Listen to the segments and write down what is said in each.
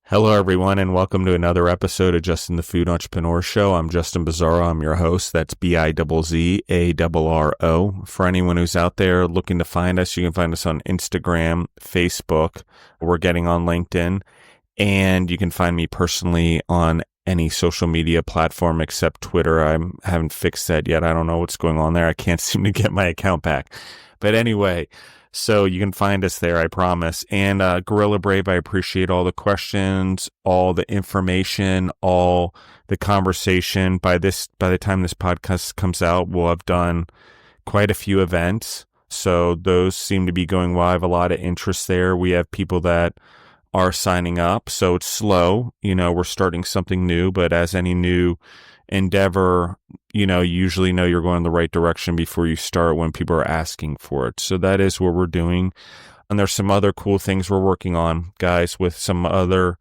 Hello, everyone, and welcome to another episode of Justin the Food Entrepreneur Show. I'm Justin Bizzarro. I'm your host. That's Bizzarro. For anyone who's out there looking to find us, you can find us on Instagram, Facebook. We're getting on LinkedIn, and you can find me personally on any social media platform except Twitter. I haven't fixed that yet. I don't know what's going on there. I can't seem to get my account back. But anyway, so you can find us there, I promise. And GorillaBrave, I appreciate all the questions, all the information, all the conversation. By the time this podcast comes out, we'll have done quite a few events. So those seem to be going well. I have a lot of interest there. We have people that are signing up. So it's slow. We're starting something new, but as any new endeavor, you usually know you're going in the right direction before you start when people are asking for it. So that is what we're doing. And there's some other cool things we're working on, guys, with some other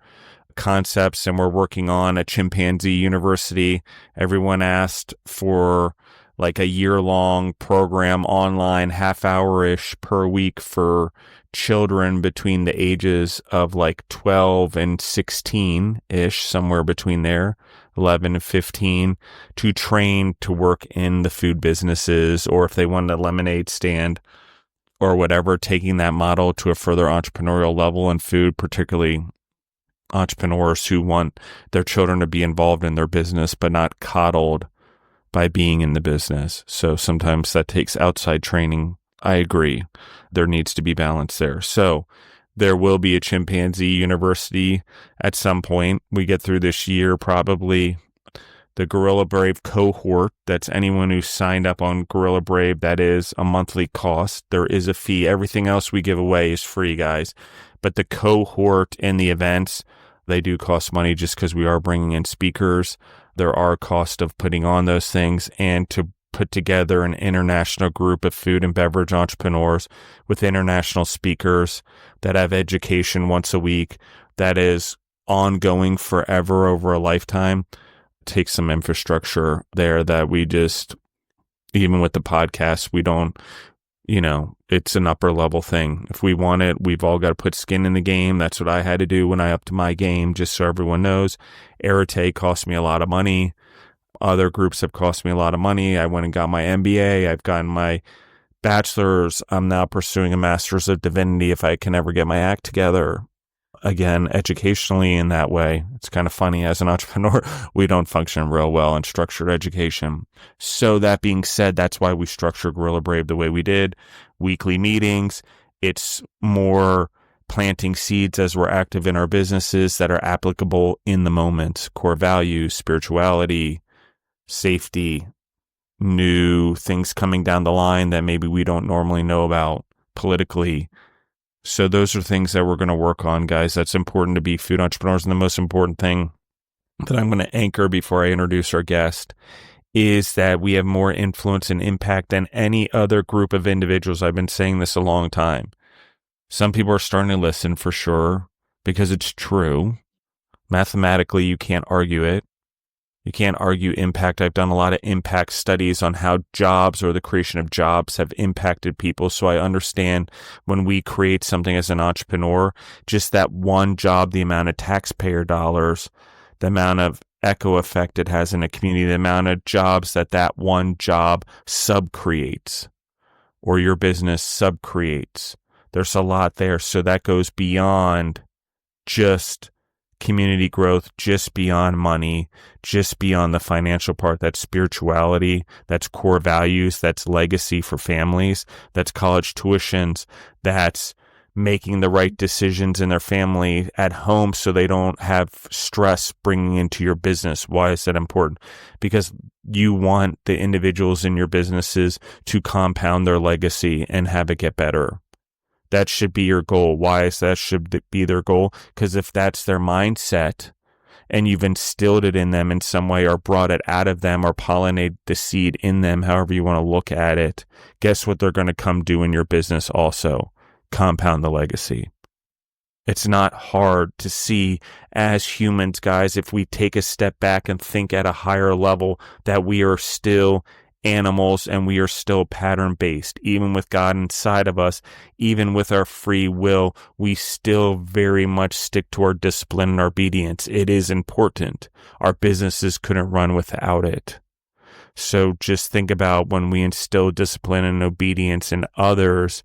concepts. And we're working on a chimpanzee university. Everyone asked for like a year-long program online, half-hour-ish per week for children between the ages of like 12 and 16-ish, somewhere between there, 11 and 15, to train to work in the food businesses, or if they want a lemonade stand or whatever, taking that model to a further entrepreneurial level in food, particularly entrepreneurs who want their children to be involved in their business, but not coddled by being in the business. So sometimes that takes outside training. I agree. There needs to be balance there. So there will be a chimpanzee university at some point. We get through this year, probably the GorillaBrave cohort. That's anyone who signed up on GorillaBrave. That is a monthly cost. There is a fee. Everything else we give away is free, guys. But the cohort and the events, they do cost money just because we are bringing in speakers. There are costs of putting on those things, and to put together an international group of food and beverage entrepreneurs with international speakers that have education once a week that is ongoing forever over a lifetime. Takes some infrastructure there that we just, even with the podcast, we don't, it's an upper level thing. If we want it, we've all got to put skin in the game. That's what I had to do when I upped my game, just so everyone knows. Arete cost me a lot of money. Other groups have cost me a lot of money. I went and got my MBA. I've gotten my bachelor's. I'm now pursuing a master's of divinity if I can ever get my act together. Again, educationally in that way. It's kind of funny, as an entrepreneur, we don't function real well in structured education. So that being said, that's why we structured GorillaBrave the way we did. Weekly meetings. It's more planting seeds as we're active in our businesses that are applicable in the moment. Core values, spirituality, safety, new things coming down the line that maybe we don't normally know about politically. So those are things that we're going to work on, guys. That's important to be food entrepreneurs. And the most important thing that I'm going to anchor before I introduce our guest is that we have more influence and impact than any other group of individuals. I've been saying this a long time. Some people are starting to listen for sure because it's true. Mathematically, you can't argue it. You can't argue impact. I've done a lot of impact studies on how jobs or the creation of jobs have impacted people. So I understand when we create something as an entrepreneur, just that one job, the amount of taxpayer dollars, the amount of echo effect it has in a community, the amount of jobs that one job sub-creates or your business sub-creates. There's a lot there. So that goes beyond just community growth, just beyond money, just beyond the financial part. That's spirituality, that's core values, that's legacy for families, that's college tuitions, that's making the right decisions in their family at home so they don't have stress bringing into your business. Why is that important? Because you want the individuals in your businesses to compound their legacy and have it get better. That should be your goal. Why is that should be their goal? Because if that's their mindset and you've instilled it in them in some way or brought it out of them or pollinated the seed in them, however you want to look at it, guess what they're going to come do in your business also? Compound the legacy. It's not hard to see as humans, guys, if we take a step back and think at a higher level that we are still animals, and we are still pattern-based. Even with God inside of us, even with our free will, we still very much stick to our discipline and our obedience. It is important. Our businesses couldn't run without it. So just think about when we instill discipline and obedience in others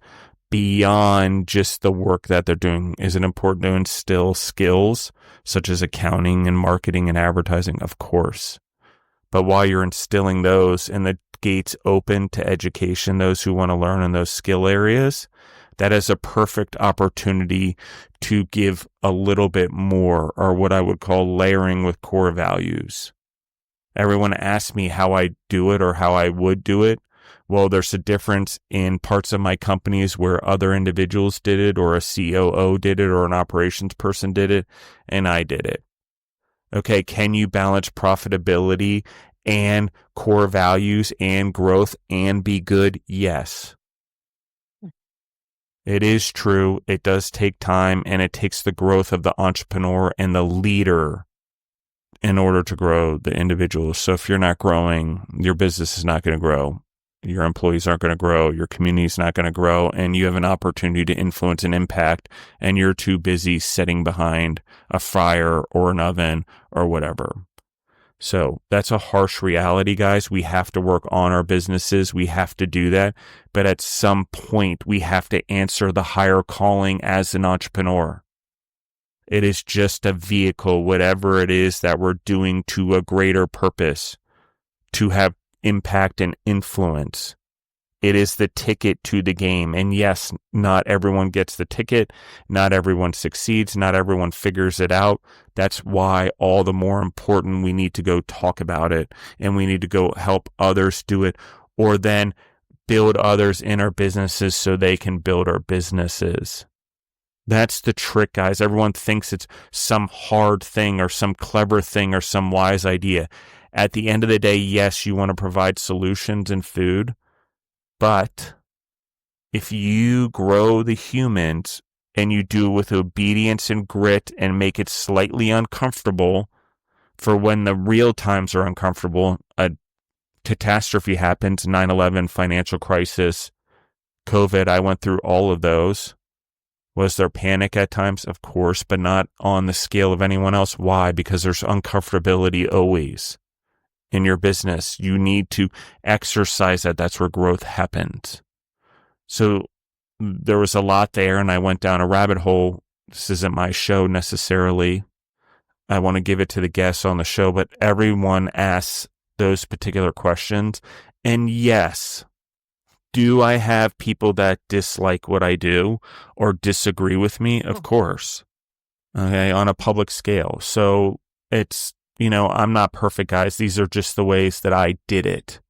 beyond just the work that they're doing. Is it important to instill skills such as accounting and marketing and advertising? Of course. But while you're instilling those and the gates open to education, those who want to learn in those skill areas, that is a perfect opportunity to give a little bit more, or what I would call layering with core values. Everyone asks me how I do it or how I would do it. Well, there's a difference in parts of my companies where other individuals did it, or a COO did it, or an operations person did it, and I did it. Okay, can you balance profitability and core values and growth and be good? Yes. It is true. It does take time, and it takes the growth of the entrepreneur and the leader in order to grow the individual. So if you're not growing, your business is not going to grow. Your employees aren't going to grow. Your community is not going to grow. And you have an opportunity to influence and impact, and you're too busy sitting behind a fryer or an oven or whatever. So that's a harsh reality, guys. We have to work on our businesses. We have to do that. But at some point, we have to answer the higher calling as an entrepreneur. It is just a vehicle, whatever it is that we're doing to a greater purpose, to have impact and influence. It is the ticket to the game. And yes, not everyone gets the ticket. Not everyone succeeds. Not everyone figures it out. That's why all the more important we need to go talk about it, and we need to go help others do it, or then build others in our businesses so they can build our businesses. That's the trick, guys. Everyone thinks it's some hard thing or some clever thing or some wise idea. At the end of the day, yes, you want to provide solutions and food, but if you grow the humans and you do it with obedience and grit and make it slightly uncomfortable for when the real times are uncomfortable, a catastrophe happens, 9/11, financial crisis, COVID, I went through all of those. Was there panic at times? Of course, but not on the scale of anyone else. Why? Because there's uncomfortability always in your business. You need to exercise that. That's where growth happens. So there was a lot there, and I went down a rabbit hole. This isn't my show necessarily. I want to give it to the guests on the show, but everyone asks those particular questions. And yes, do I have people that dislike what I do or disagree with me? Of course. Okay, on a public scale. So it's, I'm not perfect, guys. These are just the ways that I did it.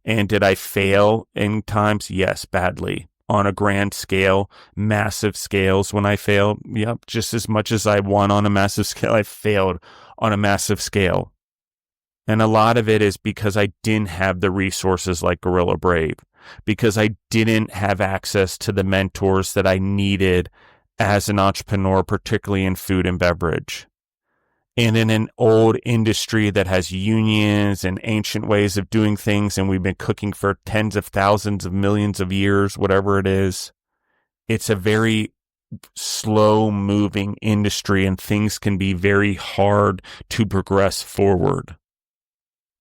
And did I fail in times? Yes, badly. On a grand scale, massive scales when I failed. Yep, just as much as I won on a massive scale, I failed on a massive scale. And a lot of it is because I didn't have the resources like GorillaBrave, because I didn't have access to the mentors that I needed as an entrepreneur, particularly in food and beverage. And in an old industry that has unions and ancient ways of doing things, and we've been cooking for tens of thousands of millions of years, whatever it is, it's a very slow-moving industry, and things can be very hard to progress forward.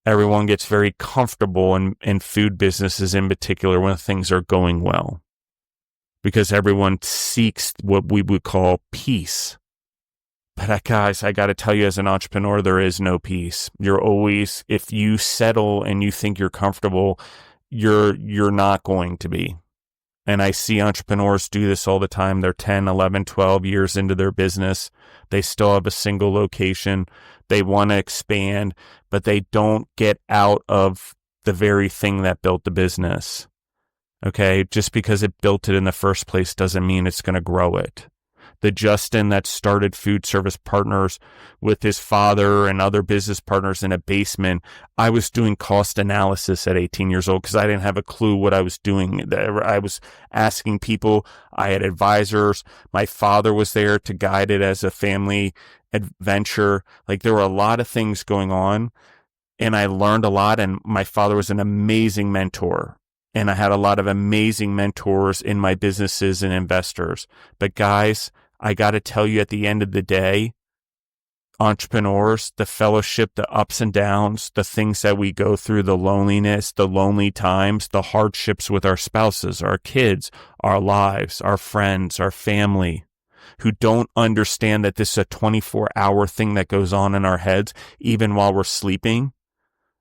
Everyone gets very comfortable in food businesses in particular when things are going well, because everyone seeks what we would call peace. But guys, I got to tell you, as an entrepreneur, there is no peace. You're always, if you settle and you think you're comfortable, you're not going to be. And I see entrepreneurs do this all the time. They're 10, 11, 12 years into their business. They still have a single location. They want to expand, but they don't get out of the very thing that built the business. Okay? Just because it built it in the first place doesn't mean it's going to grow it. The Justin that started Food Service Partners with his father and other business partners in a basement, I was doing cost analysis at 18 years old because I didn't have a clue what I was doing. I was asking people. I had advisors. My father was there to guide it as a family adventure. Like, there were a lot of things going on. and I learned a lot. And my father was an amazing mentor. And I had a lot of amazing mentors in my businesses and investors. But guys, I got to tell you, at the end of the day, entrepreneurs, the fellowship, the ups and downs, the things that we go through, the loneliness, the lonely times, the hardships with our spouses, our kids, our lives, our friends, our family, who don't understand that this is a 24-hour thing that goes on in our heads, even while we're sleeping.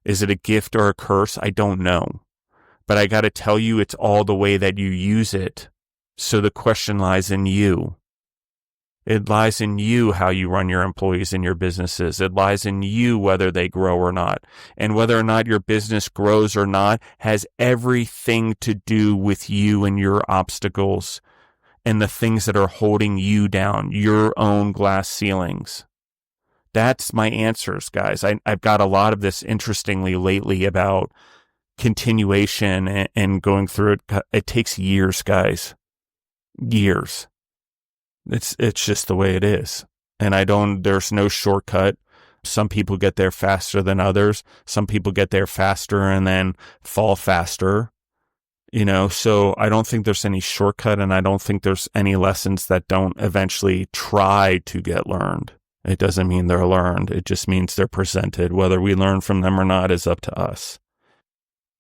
Is it a gift or a curse? I don't know. But I got to tell you, it's all the way that you use it. So the question lies in you. It lies in you how you run your employees and your businesses. It lies in you whether they grow or not. And whether or not your business grows or not has everything to do with you and your obstacles and the things that are holding you down, your own glass ceilings. That's my answers, guys. I've got a lot of this, interestingly, lately about continuation and going through it. It takes years, guys. Years. It's just the way it is. And there's no shortcut. Some people get there faster than others. Some people get there faster and then fall faster. So I don't think there's any shortcut, and I don't think there's any lessons that don't eventually try to get learned. It doesn't mean they're learned. It just means they're presented. Whether we learn from them or not is up to us.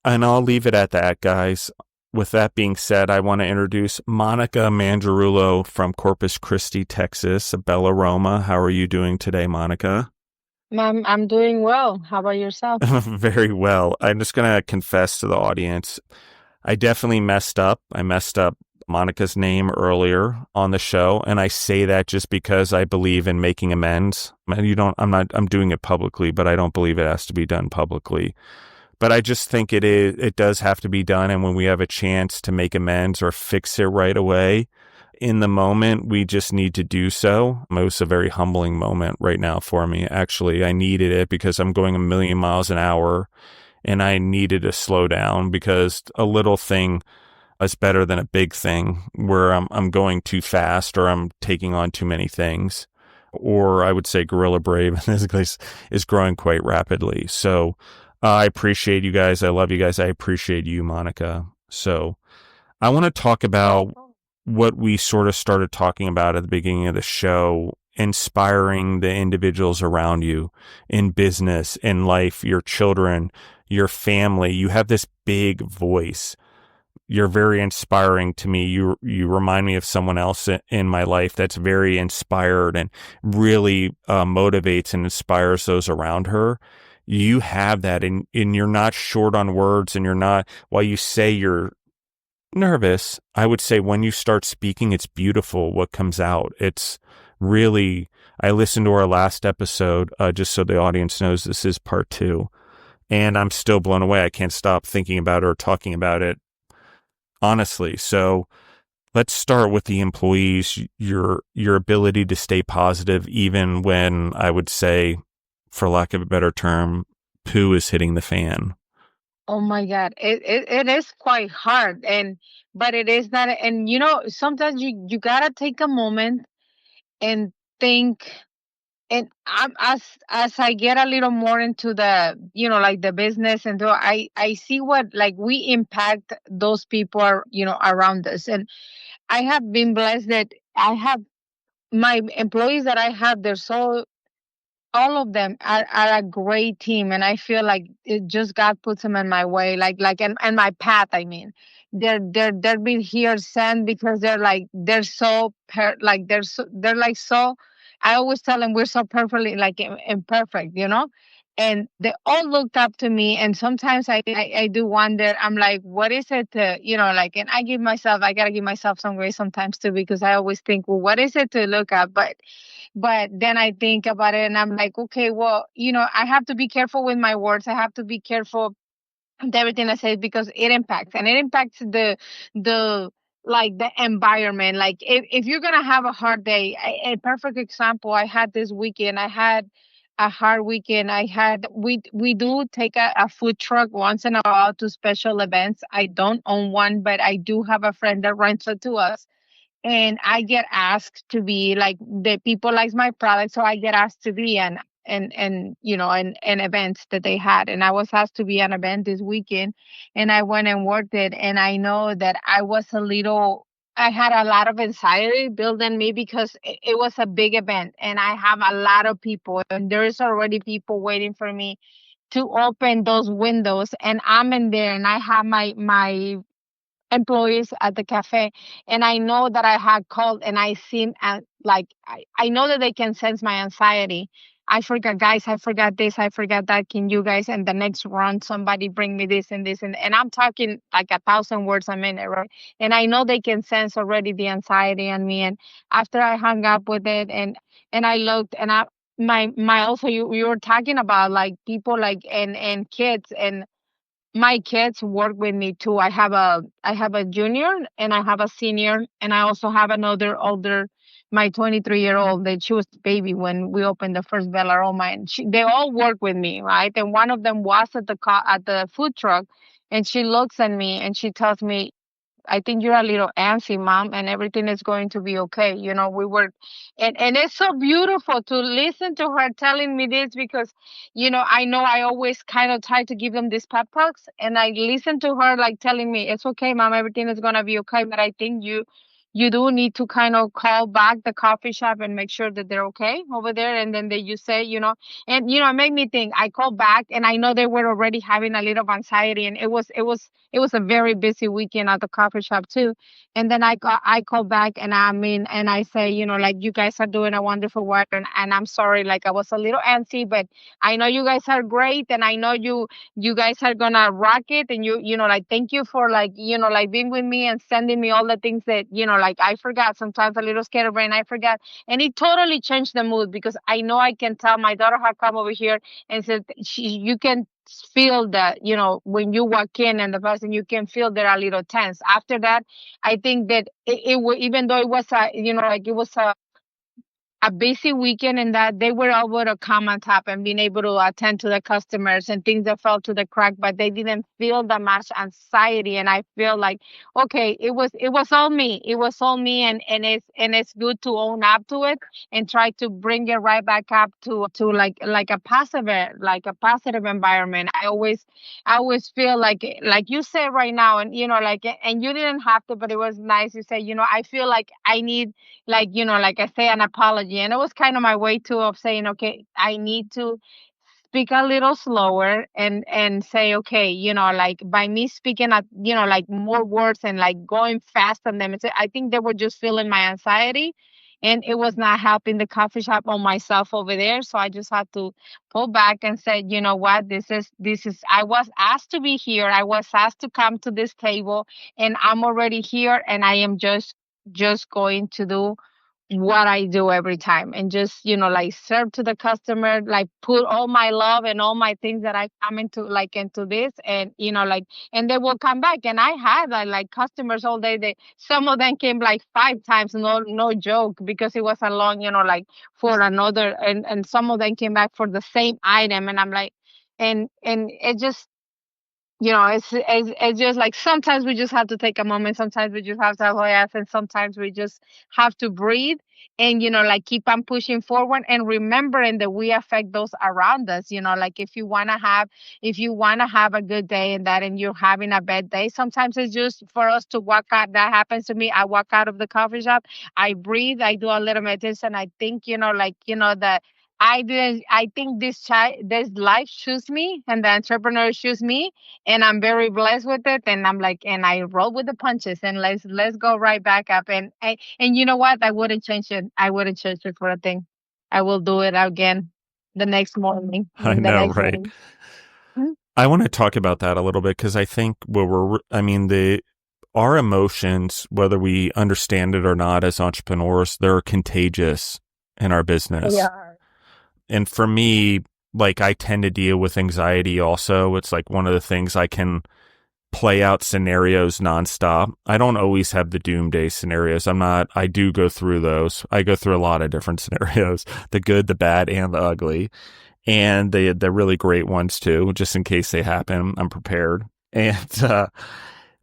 And I'll leave it at that, guys. With that being said, I want to introduce Monica Mangiarulo from Corpus Christi, Texas, Bella Roma. How are you doing today, Monica? I'm doing well. How about yourself? Very well. I'm just going to confess to the audience. I definitely messed up. I messed up Monica's name earlier on the show. And I say that just because I believe in making amends. I'm doing it publicly, but I don't believe it has to be done publicly. But I just think it does have to be done. And when we have a chance to make amends or fix it right away, in the moment, we just need to do so. It was a very humbling moment right now for me. Actually, I needed it because I'm going a million miles an hour and I needed to slow down because a little thing is better than a big thing where I'm going too fast or I'm taking on too many things. Or I would say GorillaBrave in this case is growing quite rapidly. So I appreciate you guys. I love you guys. I appreciate you, Monica. So I want to talk about what we sort of started talking about at the beginning of the show, inspiring the individuals around you in business, in life, your children, your family. You have this big voice. You're very inspiring to me. You remind me of someone else in my life that's very inspired and really motivates and inspires those around her. You have that, and you're not short on words, and you're not, while you say you're nervous, I would say when you start speaking, it's beautiful what comes out. It's really, I listened to our last episode, just so the audience knows this is part 2, and I'm still blown away. I can't stop thinking about it or talking about it, honestly. So let's start with the employees, your ability to stay positive, even when I would say, for lack of a better term, poo is hitting the fan. Oh my God. It is quite hard, but it is not, and sometimes you gotta take a moment and think. And as I get a little more into the, like the business, and I see what, like, we impact those people around us. And I have been blessed that I have my employees that I have, they're so, all of them are a great team, and I feel like it just God puts them in my way, and my path. I mean, they're being here sent because they're so they're like so. I always tell them we're so perfectly like imperfect, and they all looked up to me. And sometimes I do wonder. I'm like, what is it to, and I gotta give myself some grace sometimes too, because I always think, well, what is it to look up? But then I think about it and I'm like, okay, well, I have to be careful with my words. I have to be careful with everything I say, because it impacts the like the environment. Like, if you're gonna have a hard day, a perfect example, I had this weekend. I had a hard weekend. We do take a food truck once in a while to special events. I don't own one, but I do have a friend that rents it to us, and I get asked to be like, the people likes my product, so I get asked to be. And and and events that they had. And I was asked to be an event this weekend, and I went and worked it. And I know that I had a lot of anxiety built in me because it was a big event, and I have a lot of people, and there's already people waiting for me to open those windows, and I'm in there, and I have my employees at the cafe, and I know that I had called, and I seem like I know that they can sense my anxiety. I forgot, guys, I forgot this, I forgot that, can you guys, and the next run somebody bring me this and this, and I'm talking like 1,000 words a minute, right? And I know they can sense already the anxiety on me. And after I hung up with it, and I looked, and I my also, you were talking about like people like and kids, and my kids work with me too. I have a junior, and I have a senior, and I also have another older, my 23-year-old that she was baby when we opened the first Bella Roma, and they all work with me, right? And one of them was at the food truck, and she looks at me and she tells me, I think you're a little antsy, mom, and everything is going to be okay. We were, and it's so beautiful to listen to her telling me this because, I know I always kind of try to give them these pep talks, and I listen to her like telling me, it's okay, mom, everything is going to be okay. But I think you do need to kind of call back the coffee shop and make sure that they're okay over there. And then you say, and, it made me think. I called back, and I know they were already having a little anxiety, and it was a very busy weekend at the coffee shop too. And then I call back, and and I say, like, you guys are doing a wonderful work, and I'm sorry, like I was a little antsy, but I know you guys are great, and I know you guys are gonna rock it, and like, thank you for, like, like being with me and sending me all the things that, like, I forgot. Sometimes a little scared brain, I forgot. And it totally changed the mood because I know I can tell. My daughter had come over here and said you can feel that, when you walk in and the person, you can feel they're a little tense. After that, I think that even though it was like it was a busy weekend, and that they were able to come on top and being able to attend to the customers and things that fell to the crack, but they didn't feel that much anxiety. And I feel like, okay, it was all me. It was all me. And it's good to own up to it and try to bring it right back up to like a positive environment. I always feel like you said right now, and like, and you didn't have to, but it was nice. You say, I feel like I need, like, like I say, an apology. And it was kind of my way too of saying, okay, I need to speak a little slower and say, okay, like, by me speaking at, like, more words and like going fast on them, I think they were just feeling my anxiety, and it was not helping the coffee shop or myself over there. So I just had to pull back and say, you know what, this is I was asked to be here. I was asked to come to this table, and I'm already here, and I am just going to do what I do every time, and just, like, serve to the customer, like, put all my love and all my things that I come into this, and, like, and they will come back. And I had like customers all day. Some of them came like 5 times, no joke, because it was a long, like, for another, and some of them came back for the same item. And I'm like, and it just, it's just like, sometimes we just have to take a moment. Sometimes we just have to laugh, and sometimes we just have to breathe, and, like, keep on pushing forward, and remembering that we affect those around us. Like, if you wanna have a good day, and you're having a bad day, sometimes it's just for us to walk out. That happens to me. I walk out of the coffee shop, I breathe, I do a little meditation. I think, like, that I think this life choose me, and the entrepreneur choose me, and I'm very blessed with it. And I'm like, and I roll with the punches, and let's go right back up. And you know what? I wouldn't change it. I wouldn't change it for a thing. I will do it again the next morning. I The know, next right? morning. Mhm. I want to talk about that a little bit because I think our emotions, whether we understand it or not as entrepreneurs, they're contagious in our business. Yeah. And for me, like, I tend to deal with anxiety also. It's like one of the things I can play out scenarios nonstop. I don't always have the doomsday scenarios. I do go through those. I go through a lot of different scenarios, the good, the bad, and the ugly, and the really great ones too, just in case they happen. I'm prepared. And,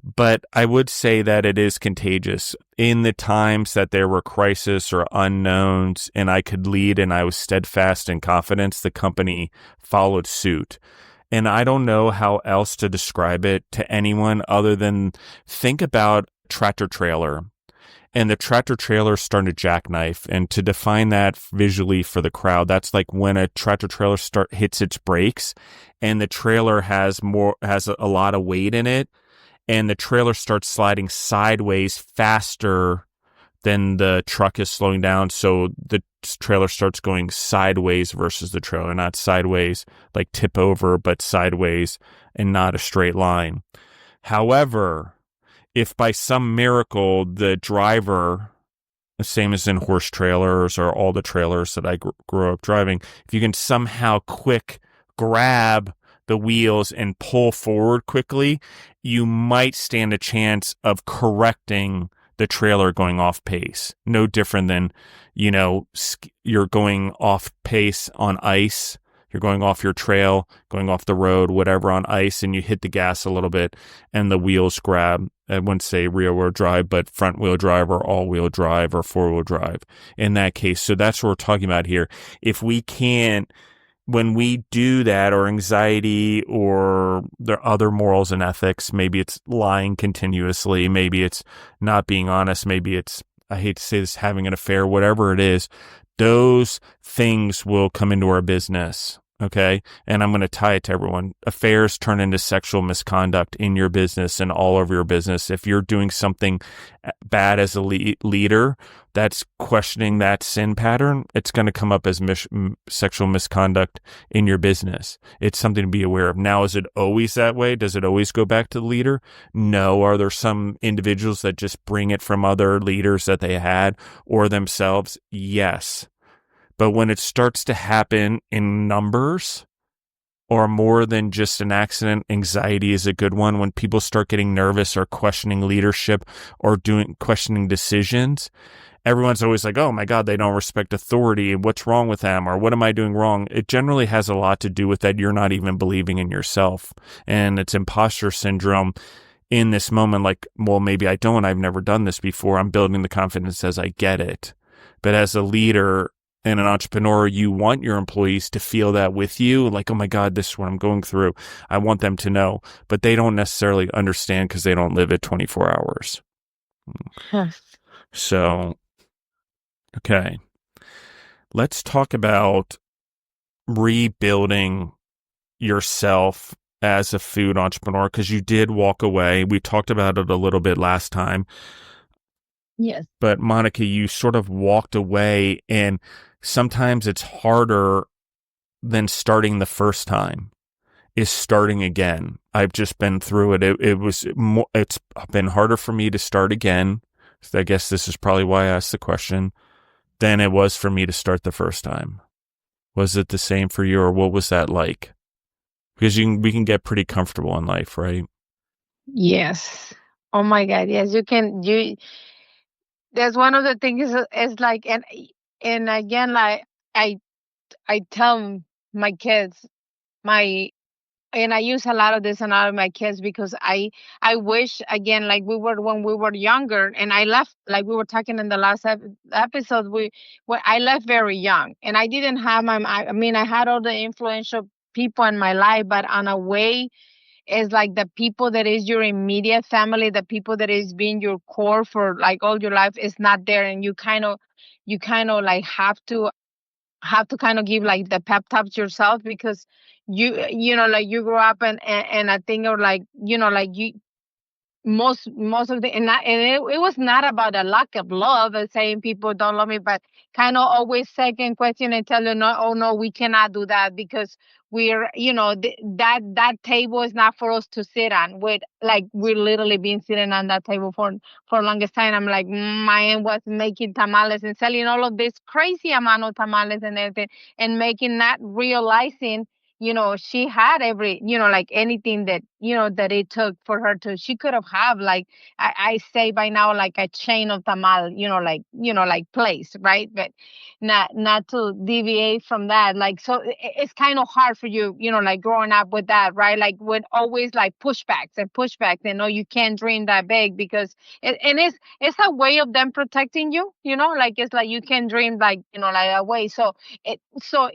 But I would say that it is contagious. In the times that there were crisis or unknowns and I could lead and I was steadfast in confidence, the company followed suit. And I don't know how else to describe it to anyone other than think about tractor trailer. And the tractor trailer starting to jackknife. And to define that visually for the crowd, that's like when a tractor trailer hits its brakes and the trailer has a lot of weight in it, and the trailer starts sliding sideways faster than the truck is slowing down. So the trailer starts going sideways versus the trailer, not sideways like tip over, but sideways and not a straight line. However, if by some miracle the driver, the same as in horse trailers or all the trailers that I grew up driving, if you can somehow quick grab the wheels and pull forward quickly, you might stand a chance of correcting the trailer going off pace. No different than, you're going off pace on ice. You're going off your trail, going off the road, whatever, on ice, and you hit the gas a little bit and the wheels grab. I wouldn't say rear wheel drive, but front wheel drive or all wheel drive or four wheel drive in that case. So that's what we're talking about here. If we can't, when we do that, or anxiety, or there are other morals and ethics, maybe it's lying continuously, maybe it's not being honest, maybe it's, I hate to say this, having an affair, whatever it is, those things will come into our business. Okay. And I'm going to tie it to everyone. Affairs turn into sexual misconduct in your business and all over your business. If you're doing something bad as a leader that's questioning that sin pattern, it's going to come up as sexual misconduct in your business. It's something to be aware of. Now, is it always that way? Does it always go back to the leader? No. Are there some individuals that just bring it from other leaders that they had or themselves? Yes. But when it starts to happen in numbers or more than just an accident, anxiety is a good one. When people start getting nervous or questioning leadership or questioning decisions, everyone's always like, oh my God, they don't respect authority. What's wrong with them? Or what am I doing wrong? It generally has a lot to do with that you're not even believing in yourself. And it's imposter syndrome in this moment. Like, well, maybe I don't. I've never done this before. I'm building the confidence as I get it. But as a leader and an entrepreneur, you want your employees to feel that with you, like, oh my God, this is what I'm going through. I want them to know, but they don't necessarily understand because they don't live it 24 hours. So, okay. Let's talk about rebuilding yourself as a food entrepreneur, because you did walk away. We talked about it a little bit last time. Yes. But Monica, you sort of walked away, and sometimes it's harder than starting the first time is starting again. I've just been through it. It's been harder for me to start again. So I guess this is probably why I asked the question, than it was for me to start the first time. Was it the same for you, or what was that like? Because we can get pretty comfortable in life, right? Yes. Oh my God. Yes, that's one of the things is like, and again, like I I tell my kids, my and I use a lot of this on all of my kids, because I wish, again, like we were when we were younger, and I left, like we were talking in the last episode, when I left very young, and I didn't have I mean, I had all the influential people in my life, but on a way, it's like the people that is your immediate family, the people that is being your core for like all your life, is not there, and you kind of like have to kind of give like the pep talks yourself, because like you grow up, and I think, or like, like you, most of the, and it was not about a lack of love and saying people don't love me, but kind of always second question and tell you, no, oh no, we cannot do that, because we're, that table is not for us to sit on with, like we're literally been sitting on that table for longest time. I'm like, my aunt was making tamales and selling all of this crazy amount of tamales and everything, and making, not realizing, she had every, like anything that, that it took for her to, she could have like, I say by now, like a chain of tamal, like place, right? But not to deviate from that. Like, so it's kind of hard for you, like growing up with that, right? Like with always like pushbacks and pushbacks, and no, you can't dream that big because and it's a way of them protecting you, like it's like you can dream like, like that way. So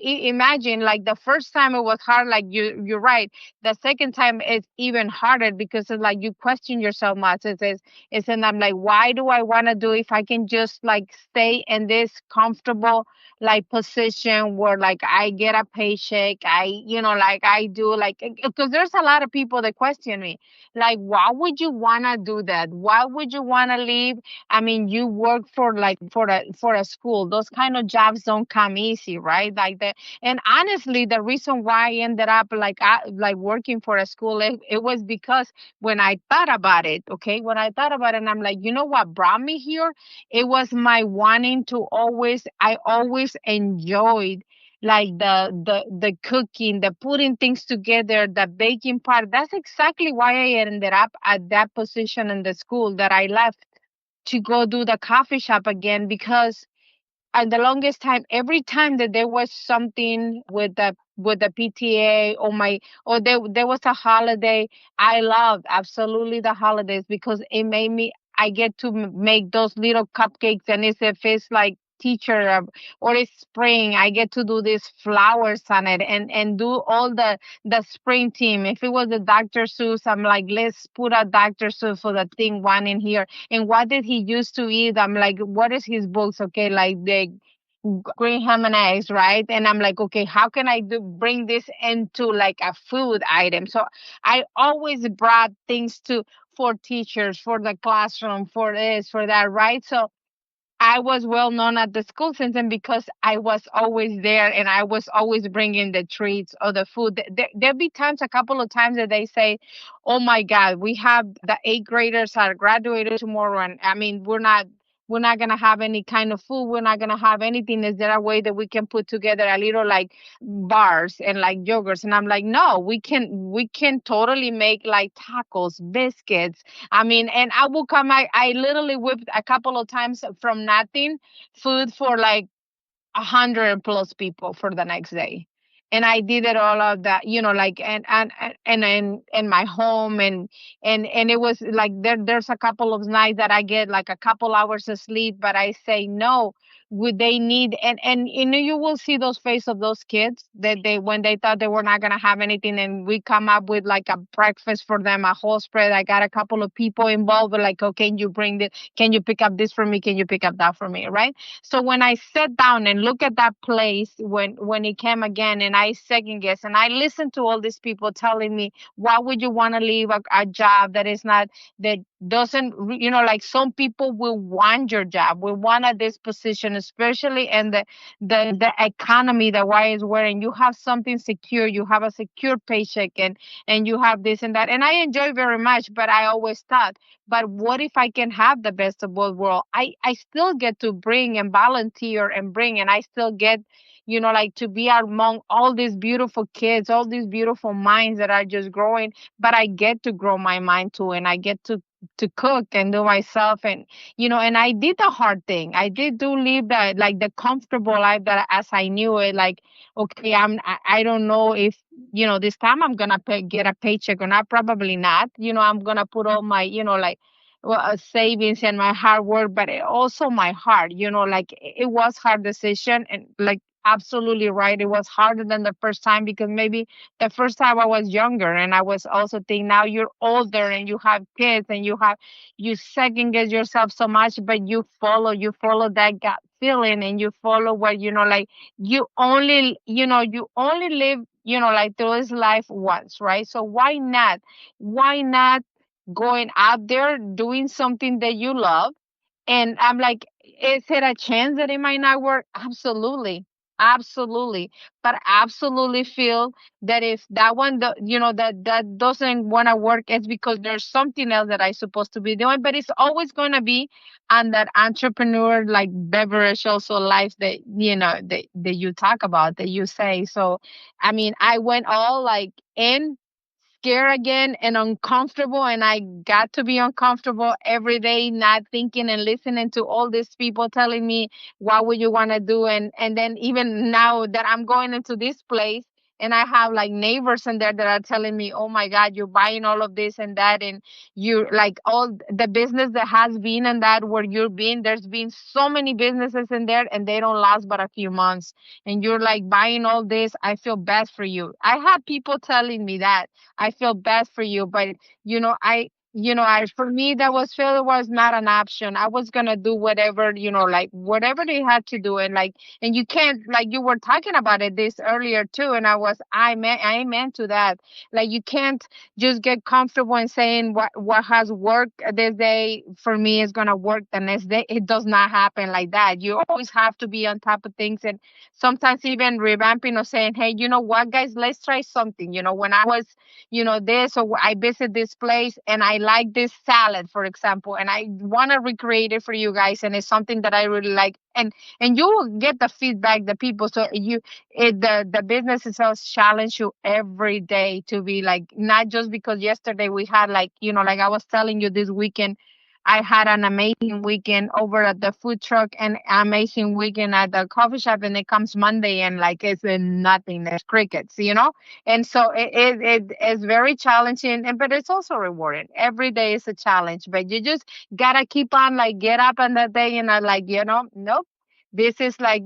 imagine like the first time it was hard, like you're right. The second time it's even harder because it's like you question yourself much. And I'm like, why do I want to do if I can just like stay in this comfortable like position where like I get a paycheck, like I do like, because there's a lot of people that question me, like, why would you want to do that? Why would you want to leave? I mean, you work for like for a school. Those kind of jobs don't come easy, right? Like the and honestly, the reason why I ended up like like working for a school, it was because when I thought about it, okay, when I thought about it, and I'm like, you know what brought me here? It was my wanting to always, I always enjoyed like the cooking, the putting things together, the baking part. That's exactly why I ended up at that position in the school that I left to go do the coffee shop again, because and the longest time, every time that there was something with the PTA or my or there was a holiday, I loved absolutely the holidays because it made me, I get to make those little cupcakes, and it's if it's like teacher or it's spring, I get to do these flowers on it and do all the spring team. If it was a Dr. Seuss, I'm like, let's put a Dr. Seuss for the thing one in here. And what did he used to eat? I'm like, what is his books? Okay, like the green ham and eggs, right? And I'm like, okay, how can I bring this into like a food item? So I always brought things to for teachers, for the classroom, for this, for that, right? So I was well known at the school system because I was always there and I was always bringing the treats or the food. There'll be times, a couple of times that they say, "Oh my God, we have the eighth graders are graduated tomorrow, and I mean we're not gonna have any kind of food. We're not gonna have anything. Is there a way that we can put together a little like bars and like yogurts?" And I'm like, "No, we can totally make like tacos, biscuits." I mean, and I will come. I literally whipped a couple of times from nothing food for like 100 plus people for the next day. And I did it all of that, like and in my home and it was like there's a couple of nights that I get like a couple hours of sleep, but I say no, would they need and you will see those face of those kids that they when they thought they were not gonna have anything and we come up with like a breakfast for them, a whole spread. I got a couple of people involved with like, okay, can you bring this? Can you pick up this for me? Can you pick up that for me? Right? So when I sat down and look at that place when it came again, and I second guess, and I listened to all these people telling me, why would you want to leave a job that is not that doesn't like some people will want your job, will want at this position, especially in the economy that why is wearing. You have something secure, you have a secure paycheck, and you have this and that, and I enjoy very much. But I always thought, but what if I can have the best of both worlds? I still get to bring and volunteer and bring, and I still get, like to be among all these beautiful kids, all these beautiful minds that are just growing. But I get to grow my mind too, and I get to cook and do myself, and I did the hard thing. I did do live the like the comfortable life that as I knew it, like, okay, I don't know if this time I'm gonna get a paycheck or not. Probably not. I'm gonna put all my, like, well, savings and my hard work, but also my heart. Like it was hard decision, and like absolutely right, it was harder than the first time because maybe the first time I was younger, and I was also thinking now you're older and you have kids and you second guess yourself so much, but you follow that gut feeling, and you follow what like you only live like through this life once, right? So why not going out there doing something that you love? And I'm like, is it a chance that it might not work? Absolutely. Absolutely. But I absolutely feel that if that one, that doesn't want to work, it's because there's something else that I supposed to be doing. But it's always going to be on that entrepreneur, like beverage also life that, that you talk about, that you say. So, I mean, I went all like in scared again and uncomfortable, and I got to be uncomfortable every day, not thinking and listening to all these people telling me what would you want to do. And then even now that I'm going into this place, and I have like neighbors in there that are telling me, oh my God, you're buying all of this and that, and you like all the business that has been in that where you're being, there's been so many businesses in there and they don't last but a few months, and you're like buying all this. I feel bad for you. I had people telling me that. I feel bad for you, but for me, that was failure was not an option. I was gonna do whatever, like whatever they had to do, and and you can't, like you were talking about it this earlier too, and I meant to that. Like you can't just get comfortable in saying what has worked this day for me is gonna work the next day. It does not happen like that. You always have to be on top of things, and sometimes even revamping or saying, hey, you know what, guys, let's try something. When I was this, or I visit this place and I like this salad, for example, and I want to recreate it for you guys. And it's something that I really like. And you will get the feedback, the people. So the business itself challenge you every day to be like, not just because yesterday we had like, like I was telling you this weekend, I had an amazing weekend over at the food truck and amazing weekend at the coffee shop. And it comes Monday and like it's nothing. There's crickets. And so it is very challenging, but it's also rewarding. Every day is a challenge, but you just gotta keep on like get up on that day and like, nope. This is like,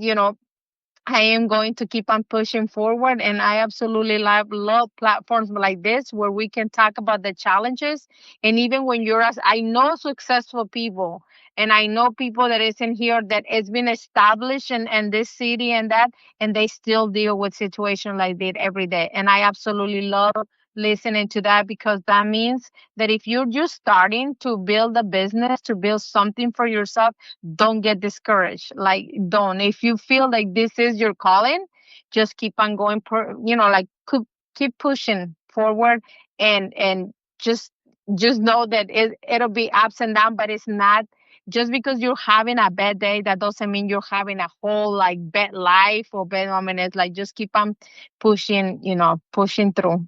I am going to keep on pushing forward, and I absolutely love platforms like this where we can talk about the challenges. And even when I know successful people, and I know people that isn't here that has been established in this city and that, and they still deal with situations like that every day. And I absolutely love listening to that, because that means that if you're just starting to build a business, to build something for yourself, don't get discouraged. Like, don't. If you feel like this is your calling, just keep on going. Like keep pushing forward, and just know that it'll be ups and downs, but it's not. Just because you're having a bad day, that doesn't mean you're having a whole like bad life or bad moment. It's like just keep on pushing, pushing through.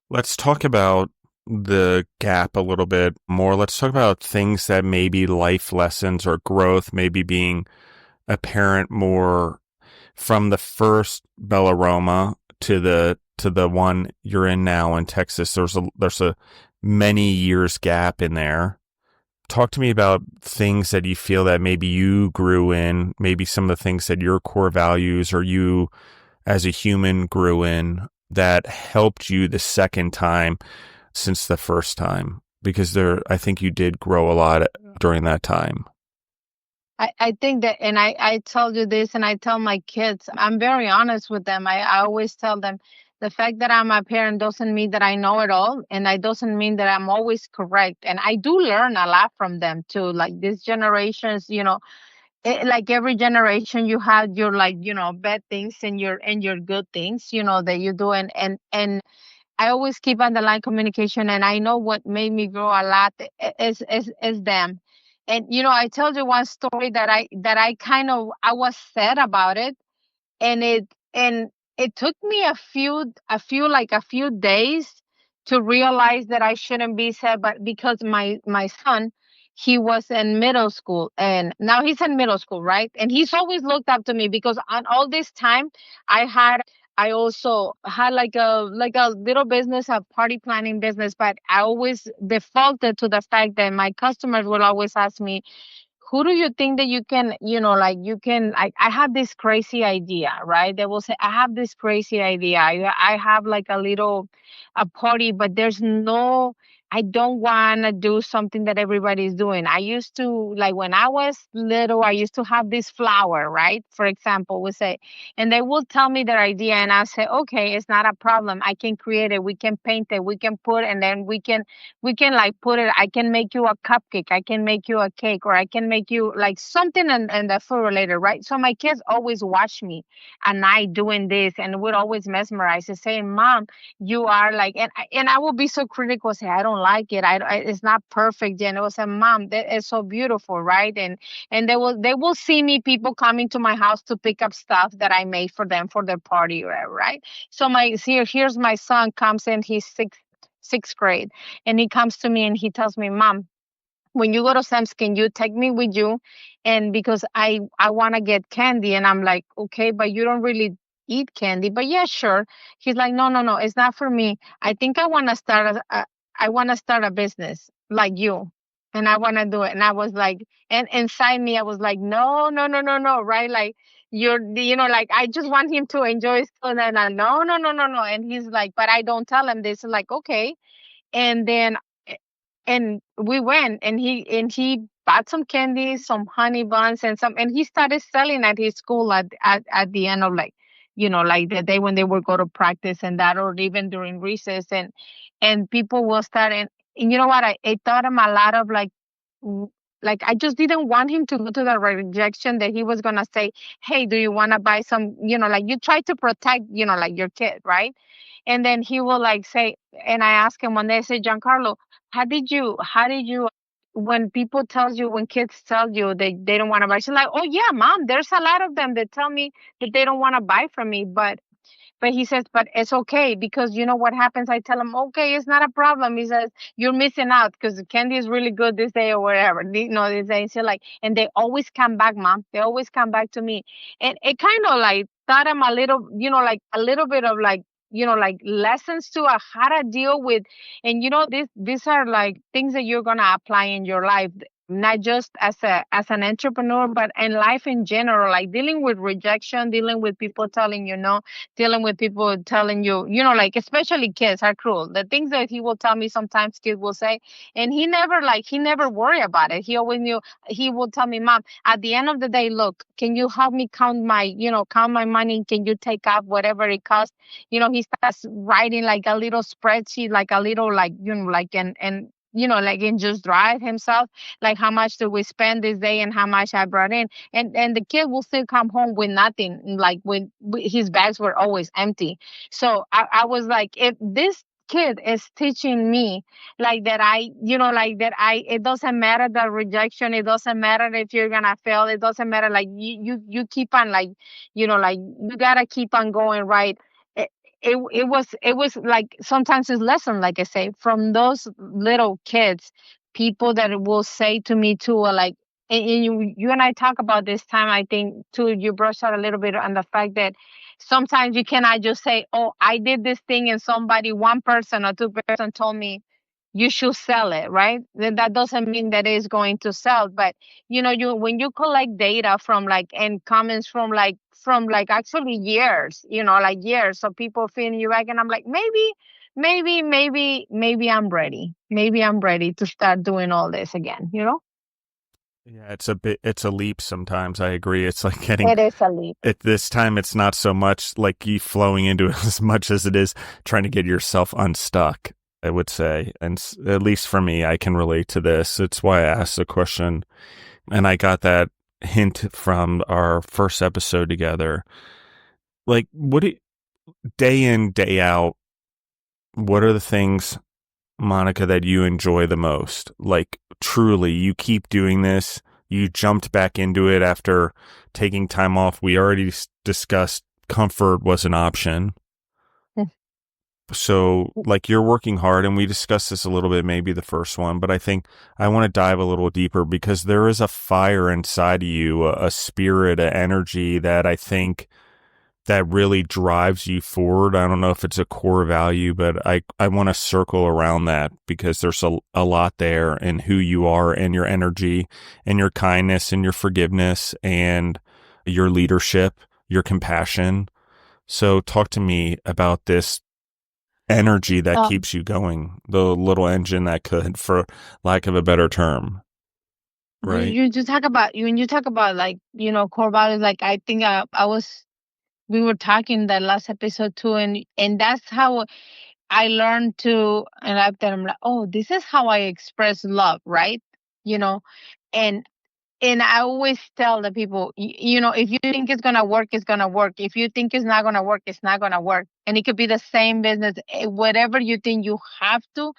Let's talk about the gap a little bit more. Let's talk about things that maybe life lessons or growth, maybe being a parent more from the first Bellaroma to the one you're in now in Texas. There's a many years gap in there. Talk to me about things that you feel that maybe you grew in, maybe some of the things that your core values or you as a human grew in that helped you the second time since the first time, because I think you did grow a lot during that time. I think that, and I tell you this, and I tell my kids, I'm very honest with them. I always tell them the fact that I'm a parent doesn't mean that I know it all, and it doesn't mean that I'm always correct. And I do learn a lot from them too. Like these generations, like every generation, you have your like, bad things and your good things, that you do, and I always keep on the line communication, and I know what made me grow a lot is them. And I told you one story that I kind of I was sad about it, and it took me a few days to realize that I shouldn't be sad, but because my son, he was in middle school, and now he's in middle school, right? And he's always looked up to me because on all this time I also had like a little business, a party planning business, but I always defaulted to the fact that my customers will always ask me, who do you think that you can, like you can, like, I have this crazy idea, right? They will say, I have this crazy idea. I have like a party, but there's no I don't want to do something that everybody's doing. I used to, like when I was little, I used to have this flower, right? For example, we say, and they will tell me their idea, and I'll say, okay, it's not a problem. I can create it. We can paint it. We can put, and then we can like put it. I can make you a cupcake. I can make you a cake, or I can make you like something and the food related, right? So my kids always watch me at night doing this, and would always mesmerize and saying, Mom, you are like, and I will be so critical, say I don't like it, it's not perfect, and it was a mom that is so beautiful, right? And they will see me, people coming to my house to pick up stuff that I made for them for their party, right? So here's my son comes in, he's sixth grade, and he comes to me and he tells me, Mom, when you go to Sam's, can you take me with you? And because I want to get candy, and I'm like, okay, but you don't really eat candy. But yeah, sure. He's like, no, no, no, it's not for me. I think I want to start a business like you, and I want to do it. And I was like, and inside me, I was like, no, no, no, no, no, right? Like like I just want him to enjoy school, and I no, no, no, no, no. And he's like, but I don't tell him this. Like, okay. And then and we went, and he bought some candy, some honey buns, and he started selling at his school at the end of, like, like the day when they would go to practice and that, or even during recess. And people will start, and you know what, I taught him a lot of w- like I just didn't want him to go to the rejection that he was gonna say, hey, do you want to buy some, like you try to protect, like your kid, right? And then he will like say, and I asked him one day, I said, Giancarlo, how did you when people tells you, when kids tell you they don't want to buy, she's like, oh yeah, Mom, there's a lot of them that tell me that they don't want to buy from me. But he says, but it's okay, because you know what happens? I tell him, okay, it's not a problem. He says, you're missing out because the candy is really good this day or whatever. This day. So like, and they always come back, Mom. They always come back to me. And it kind of like taught him a little, like a little bit of like, like lessons to how to deal with. And these are like things that you're going to apply in your life, not just as an entrepreneur, but in life in general, like dealing with rejection, dealing with people telling you no, dealing with people telling you, like especially kids are cruel. The things that he will tell me, sometimes kids will say, and he never worry about it. He always knew. He will tell me, Mom, at the end of the day, look, can you help me count my money? Can you take off whatever it costs? He starts writing like a little spreadsheet, like a little, like, like, and like, and just drive himself, like how much did we spend this day and how much I brought in. And the kid will still come home with nothing, like when his bags were always empty. So I was like, if this kid is teaching me like that, it doesn't matter the rejection, it doesn't matter if you're gonna fail, it doesn't matter, like you keep on, like, like you gotta keep on going, right? It was like sometimes it's lesson, like I say, from those little kids, people that will say to me too, like, and you and I talk about this time, I think too, you brushed out a little bit on the fact that sometimes you cannot just say, oh, I did this thing and somebody, one person or two person told me you should sell it, right? Then that doesn't mean that it's going to sell. But you when you collect data from, like, and comments from actually years, like years, so people feeling you back, and I'm like, maybe I'm ready to start doing all this again. Yeah, it's a leap sometimes. I agree. It's like getting, It is a leap. at this time, it's not so much like you flowing into it as much as it is trying to get yourself unstuck, I would say. And at least for me, I can relate to this. It's why I asked the question. And I got that hint from our first episode together. Like, day in, day out, what are the things, Monica, that you enjoy the most? Like, truly, you keep doing this. You jumped back into it after taking time off. We already discussed comfort was an option. Mm. So, like, you're working hard, and we discussed this a little bit, maybe the first one, but I think I want to dive a little deeper, because there is a fire inside of you, a spirit, an energy that I think that really drives you forward. I don't know if it's a core value, but I want to circle around that, because there's a lot there in who you are, and your energy, and your kindness, and your forgiveness, and your leadership, your compassion. So talk to me about this energy that Um, keeps you going, the little engine that could, for lack of a better term, right? you talk about when you talk about like core values. Like I think I was we were talking that last episode too, and that's how I learned to, and I've done. I'm like, oh, this is how I express love, right? You know, and and I always tell the people, if you think it's gonna work, it's gonna work. If you think it's not gonna work, it's not gonna work. And it could be the same business, whatever you think, you have to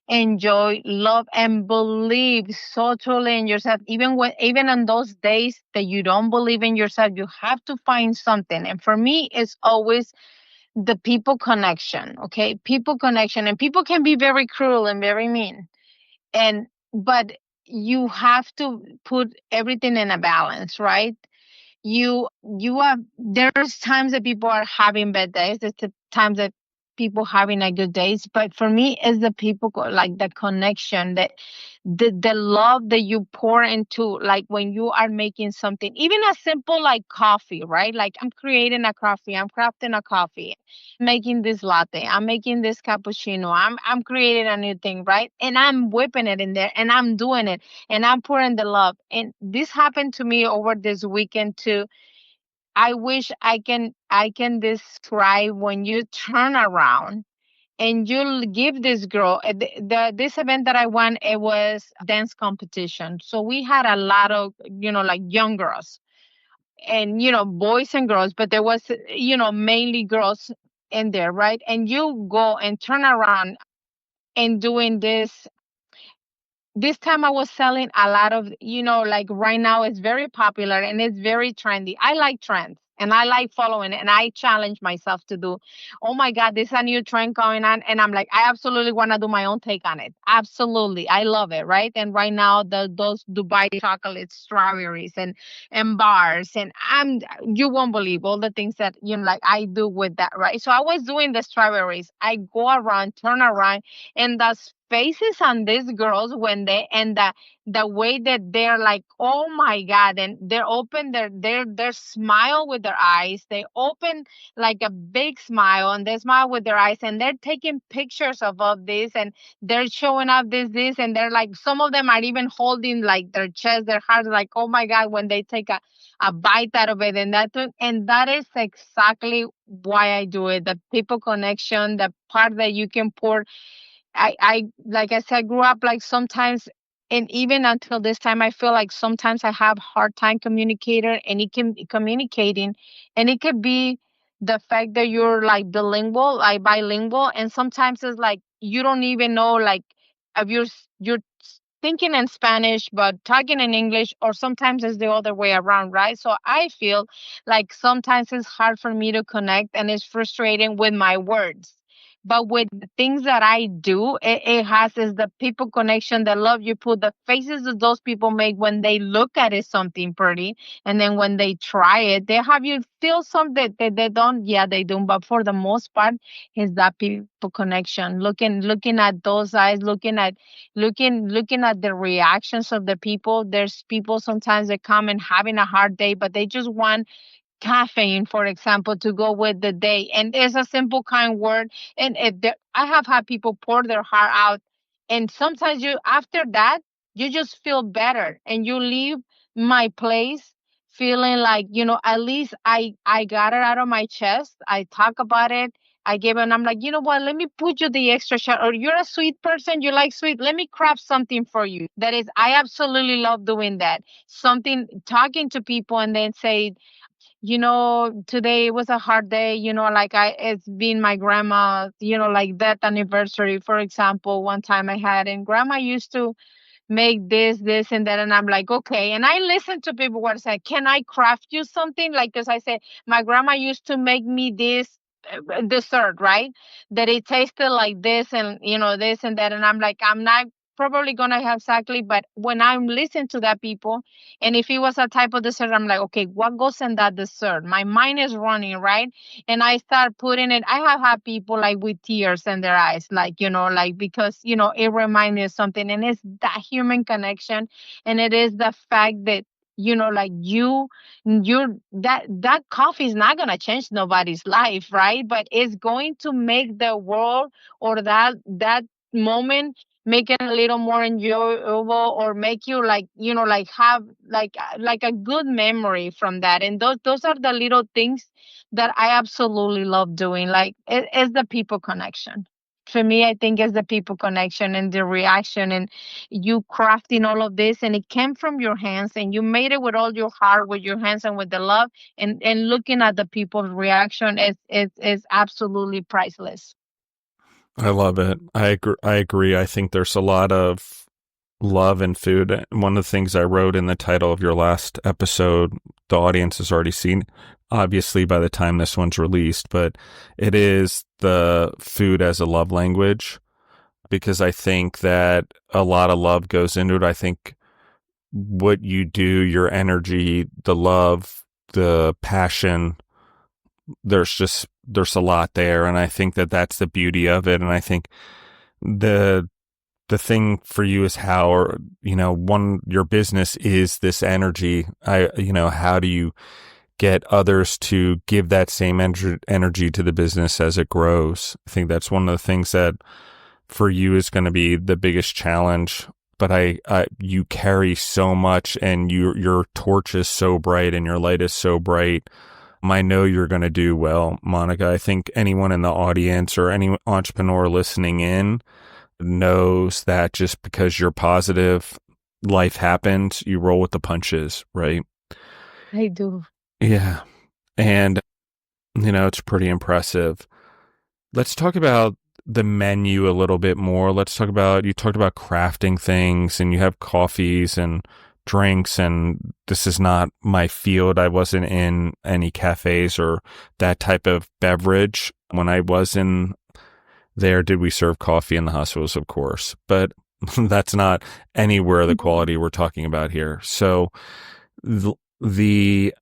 enjoy, love, and believe so truly in yourself. Even on those days that you don't believe in yourself, you have to find something. And for me, it's always the people connection. Okay, people connection, and people can be very cruel and very mean, and but you have to put everything in a balance, right? You are There's times that people are having bad days, there's the times that people having a good days, but for me it's the people like the connection, that the love that you pour into, like when you are making something, even as simple like coffee, right? Like I'm creating a coffee, I'm crafting a coffee, making this latte, I'm making this cappuccino, I'm creating a new thing, right? And I'm whipping it in there and I'm doing it and I'm pouring the love. And this happened to me over this weekend too. I wish I can describe when you turn around and you give this girl this event that I won. It was a dance competition, so we had a lot of like young girls and boys and girls, but there was mainly girls in there, right? And you go and turn around and doing this time I was selling a lot of, like right now it's very popular and it's very trendy. I like trends and I like following it and I challenge myself to do, oh my God, there's a new trend going on. And I'm like, I absolutely want to do my own take on it. Absolutely. I love it. Right. And right now, those Dubai chocolate strawberries and bars. And you won't believe all the things that, like I do with that. Right. So I was doing the strawberries. I go around, turn around, and the faces on these girls when they and the way that they're like, oh my God, and they're open their smile with their eyes, they open like a big smile and they smile with their eyes, and they're taking pictures of all this, and they're showing up this, and they're like, some of them are even holding like their chest, their heart, like, oh my God, when they take a bite out of it. And that is exactly why I do it, the people connection, the part that you can pour. I like I said, grew up like sometimes, and even until this time, I feel like sometimes I have hard time communicator, and it can communicating, and it could be the fact that you're like bilingual, like bilingual, and sometimes it's like you don't even know like if you're thinking in Spanish but talking in English, or sometimes it's the other way around, right? So I feel like sometimes it's hard for me to connect, and it's frustrating with my words. But with the things that I do, it has is the people connection, the love you put, the faces that those people make when they look at it something pretty, and then when they try it, they have you feel something that they don't. Yeah, they do. But for the most part, is that people connection. Looking at those eyes, looking at the reactions of the people. There's people sometimes that come and having a hard day, but they just want caffeine, for example, to go with the day. And it's a simple, kind word. And I have had people pour their heart out. And sometimes after that, you just feel better and you leave my place feeling like, at least I got it out of my chest. I talk about it. I give it, and I'm like, you know what? Let me put you the extra shot. Or you're a sweet person, you like sweet. Let me craft something for you. That is, I absolutely love doing that. Something, talking to people, and then say, today was a hard day, like it's been my grandma, like that anniversary, for example, one time I had, and grandma used to make this and that, and I'm like, okay. And I listen to people what say, can I craft you something? Like, because I said, my grandma used to make me this dessert, right? That it tasted like this and this and that. And I'm like, I'm not probably gonna have exactly, but when I'm listening to that people, and if it was a type of dessert, I'm like, okay, what goes in that dessert? My mind is running, right? And I start putting it. I have had people like with tears in their eyes, like, like, because, it reminds me of something. And it's that human connection. And it is the fact that like that coffee is not going to change nobody's life, right? But it's going to make the world, or that moment, make it a little more enjoyable, or make you like, like have like a good memory from that. And those are the little things that I absolutely love doing. Like it's the people connection. For me, I think it's the people connection and the reaction, and you crafting all of this, and it came from your hands, and you made it with all your heart, with your hands, and with the love, and looking at the people's reaction is absolutely priceless. I love it. I agree. I think there's a lot of love in food. One of the things I wrote in the title of your last episode, the audience has already seen, obviously, by the time this one's released, but it is the food as a love language, because I think that a lot of love goes into it. I think what you do, your energy, the love, the passion, there's a lot there. And I think that that's the beauty of it. And I think the thing for you is how, your business is this energy. How do you get others to give that same energy to the business as it grows? I think that's one of the things that for you is going to be the biggest challenge. But you carry so much, and your torch is so bright, and your light is so bright. I know you're going to do well, Monica. I think anyone in the audience or any entrepreneur listening in knows that just because you're positive, life happens, you roll with the punches, right? I do. Yeah. And, it's pretty impressive. Let's talk about the menu a little bit more. You talked about crafting things, and you have coffees and drinks, and this is not my field. I wasn't in any cafes or that type of beverage. When I was in there, did we serve coffee in the hospitals? Of course, but that's not anywhere the quality we're talking about here. So the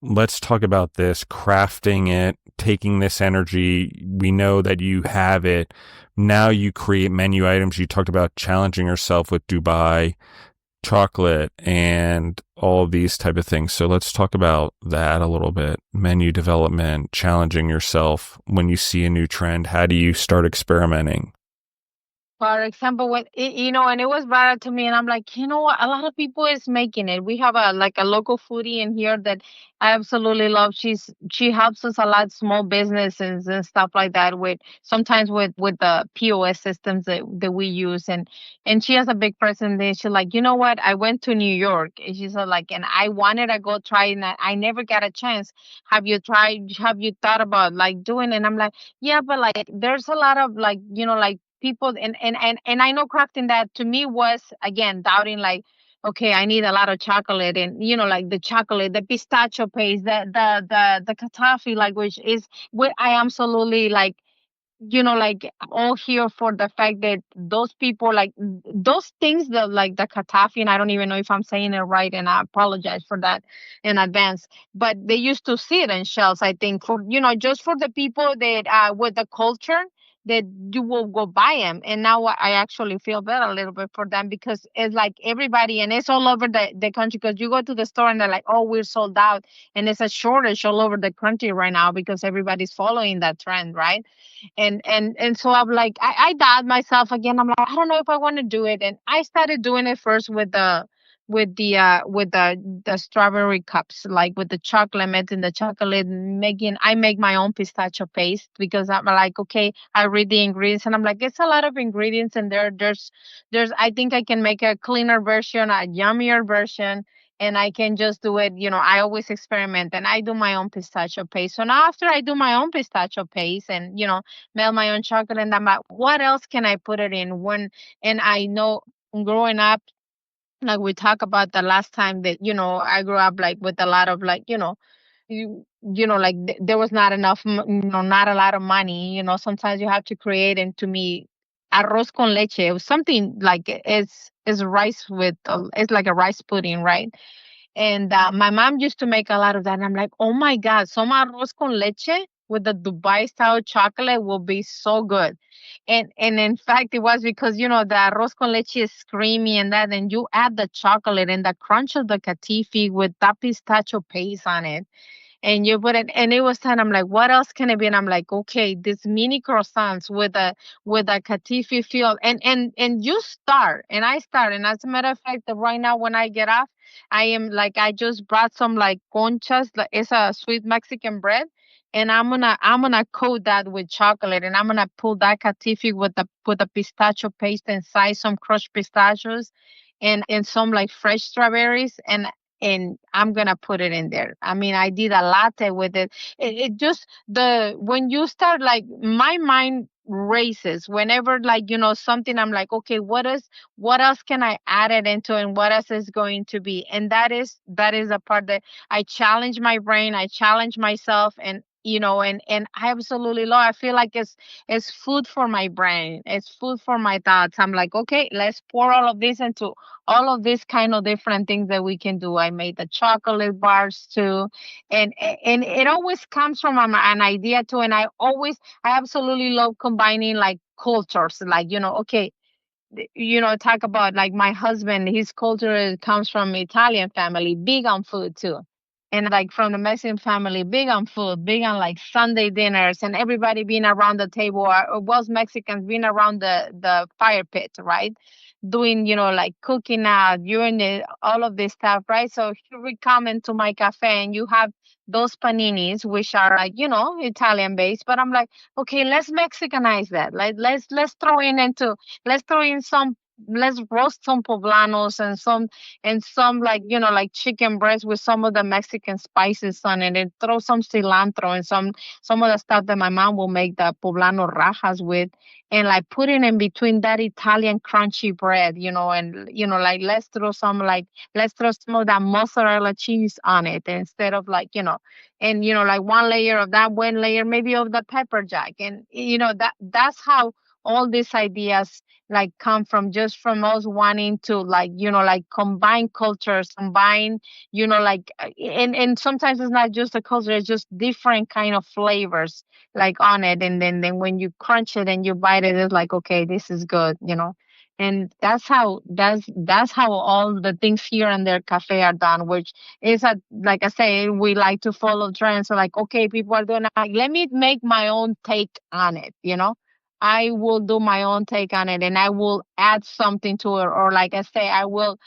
let's talk about this, crafting it, taking this energy. We know that you have it. Now you create menu items. You talked about challenging yourself with Dubai chocolate and all these type of things. So let's talk about that a little bit. Menu development, challenging yourself. When you see a new trend, how do you start experimenting? For example, and it was brought up to me, and I'm like, what? A lot of people is making it. We have a local foodie in here that I absolutely love. She helps us a lot, small businesses and stuff like that, with sometimes with the POS systems that we use, and she has a big presence there. She's like, what? I went to New York, and she said like, and I wanted to go try, and I never got a chance. Have you tried? Have you thought about like doing it? And I'm like, yeah, but like there's a lot of like, like people, and I know crafting that to me was again doubting, like, okay, I need a lot of chocolate, and like the chocolate, the pistachio paste, the katafi, like, which is what I absolutely like, like all here for the fact that those people, like those things, that like the katafi, and I don't even know if I'm saying it right, and I apologize for that in advance. But they used to see it in shells, I think, for just for the people that with the culture, that you will go buy them. And now I actually feel better a little bit for them, because it's like everybody, and it's all over the country, because you go to the store and they're like, oh, we're sold out, and it's a shortage all over the country right now because everybody's following that trend, right? And so I'm like, I doubt myself again. I'm like, I don't know if I want to do it. And I started doing it first with the strawberry cups, like with the chocolate, melting the chocolate, I make my own pistachio paste, because I'm like, okay, I read the ingredients, and I'm like, it's a lot of ingredients, and there's I think I can make a cleaner version, a yummier version, and I can just do it. I always experiment, and I do my own pistachio paste. So now after I do my own pistachio paste, and melt my own chocolate, and I'm like, what else can I put it in? And I know, growing up, like we talked about the last time, that I grew up like with a lot of like, like there was not enough not a lot of money. Sometimes you have to create. And to me, arroz con leche, it was something like, it's rice with it's like a rice pudding, right? And my mom used to make a lot of that, and I'm like, oh my god, some arroz con leche, with the Dubai style chocolate will be so good. And in fact, it was because the arroz con leche is creamy and that, and you add the chocolate and the crunch of the katifi with that pistachio paste on it, and you put it, and it was time. I'm like, what else can it be? And I'm like, okay, this mini croissants with a katifi feel, and you start, and I start, and as a matter of fact, right now when I get off, I am like, I just brought some like conchas, like it's a sweet Mexican bread, and I'm gonna coat that with chocolate, and I'm gonna pull that katifi with the pistachio paste inside, some crushed pistachios, and some like fresh strawberries, and I'm gonna put it in there. I mean, I did a latte with it. It just the when you start, like, my mind races whenever, like, something. I'm like, okay, what else can I add it into, and what else is going to be? And that is a part that I challenge my brain, I challenge myself, and I absolutely love. I feel like it's food for my brain, it's food for my thoughts. I'm like, okay, let's pour all of this into all of these kind of different things that we can do. I made the chocolate bars too, and it always comes from an idea too. And I absolutely love combining like cultures, like, okay, talk about like my husband, his culture comes from Italian family, big on food too. And like from the Mexican family, big on food, big on like Sunday dinners, and everybody being around the table, or was Mexicans being around the fire pit, right? Doing, like cooking out, doing all of this stuff, right? So here we come into my cafe, and you have those paninis, which are like, Italian based. But I'm like, okay, let's Mexicanize that. Like, let's throw in some, let's roast some poblanos, and some like, like chicken breast with some of the Mexican spices on it, and throw some cilantro and some of the stuff that my mom will make the poblano rajas with, and like put it in between that Italian crunchy bread, and like let's throw some of that mozzarella cheese on it, instead of like, and like one layer of that, one layer maybe of the pepper jack. And that's how all these ideas like come from, just from us wanting to, like, like combine cultures, combine, like, and sometimes it's not just a culture, it's just different kind of flavors like on it. And then when you crunch it and you bite it, it's like, okay, this is good. And that's how all the things here in their cafe are done, which is like I say, we like to follow trends. So like, okay, people are doing it, like, let me make my own take on it. I will do my own take on it, and I will add something to it, or like I say, I will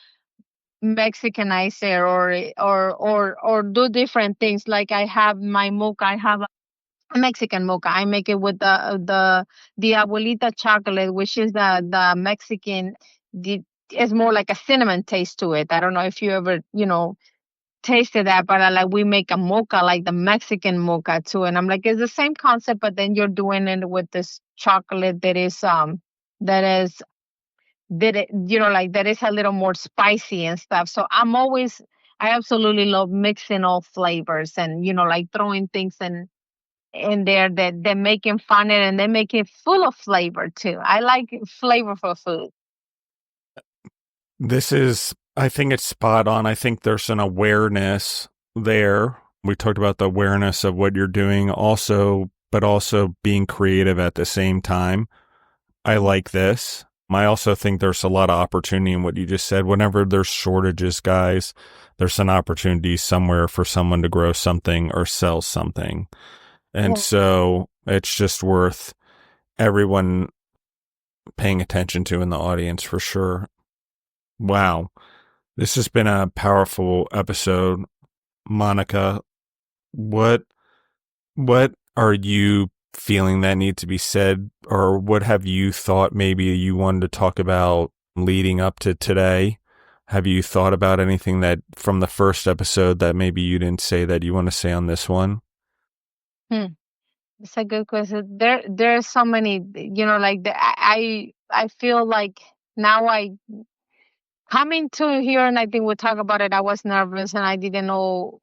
Mexicanize it, or do different things. Like I have my mocha, I have a Mexican mocha. I make it with the abuelita chocolate, which is the Mexican. The It's more like a cinnamon taste to it. I don't know if you ever tasted that, but like, we make a mocha like the Mexican mocha too. And I'm like, it's the same concept, but then you're doing it with this chocolate that is like, that is a little more spicy and stuff. So I absolutely love mixing all flavors, and like throwing things in there that making fun, and they make it full of flavor too. I like flavorful food. I think it's spot on. I think there's an awareness there. We talked about the awareness of what you're doing also, but also being creative at the same time. I like this. I also think there's a lot of opportunity in what you just said. Whenever there's shortages, guys, there's an opportunity somewhere for someone to grow something or sell something. And Yeah. so it's just worth everyone paying attention to in the audience for sure. Wow. This has been a powerful episode. Monica, what what are you feeling that needs to be said, or what have you thought maybe you wanted to talk about leading up to today? Have you thought about anything that from the first episode that maybe you didn't say that you want to say on this one? Hmm. It's a good question. There's so many, like I feel like now I coming to here, and I think we'll talk about it. I was nervous, and I didn't know.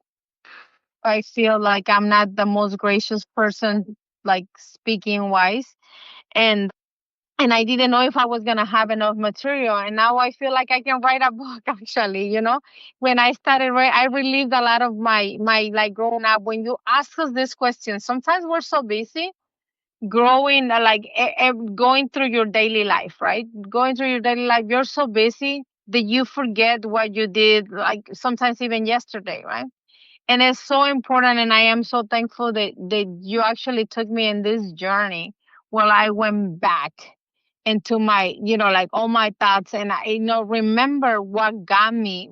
I feel like I'm not the most gracious person, like speaking wise. And and I didn't know if I was going to have enough material. And now I feel like I can write a book, actually, when I started, I relived a lot of my like growing up. When you ask us this question, sometimes we're so busy growing, going through your daily life, right? Going through your daily life, you're so busy that you forget what you did, like sometimes even yesterday, right? And it's so important. And I am so thankful that you actually took me in this journey where I went back into my, like all my thoughts. And I, remember what got me